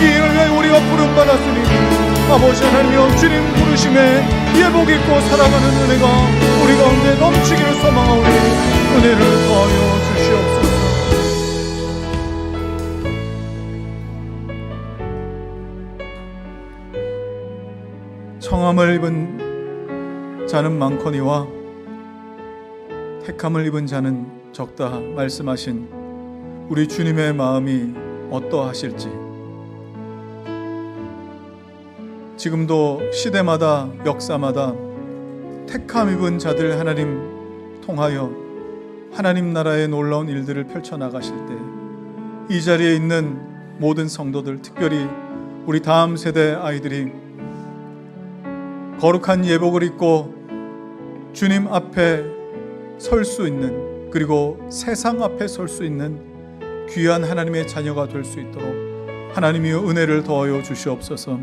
이 일을 위해 우리가 부름받았으니 아버지 하나님이여, 주님 부르심에 예복 입고 살아가는 은혜가 우리 가운데 넘치기를 소망하오니 은혜를 더하여 주시옵소서. 청함을 입은 자는 많거니와 택함을 입은 자는 적다 말씀하신 우리 주님의 마음이 어떠하실지, 지금도 시대마다 역사마다 택함 입은 자들 하나님 통하여 하나님 나라의 놀라운 일들을 펼쳐나가실 때 이 자리에 있는 모든 성도들, 특별히 우리 다음 세대 아이들이 거룩한 예복을 입고 주님 앞에 설 수 있는, 그리고 세상 앞에 설 수 있는 귀한 하나님의 자녀가 될 수 있도록 하나님이여 은혜를 더하여 주시옵소서.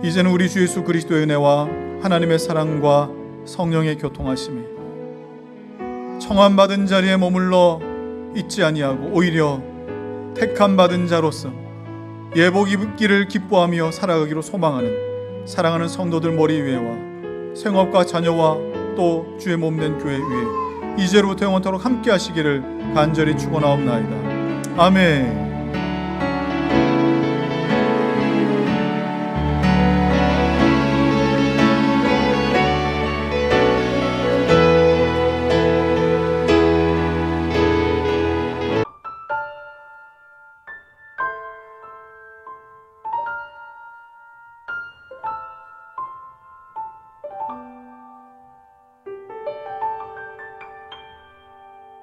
이제는 우리 주 예수 그리스도의 은혜와 하나님의 사랑과 성령의 교통하심이 청함 받은 자리에 머물러 있지 아니하고 오히려 택함 받은 자로서 예복 입기를 기뻐하며 살아가기로 소망하는 사랑하는 성도들 머리 위에와 생업과 자녀와 또 주의 몸된 교회 위에 이제로부터 영원토록 함께 하시기를 간절히 축원하옵나이다. 아멘.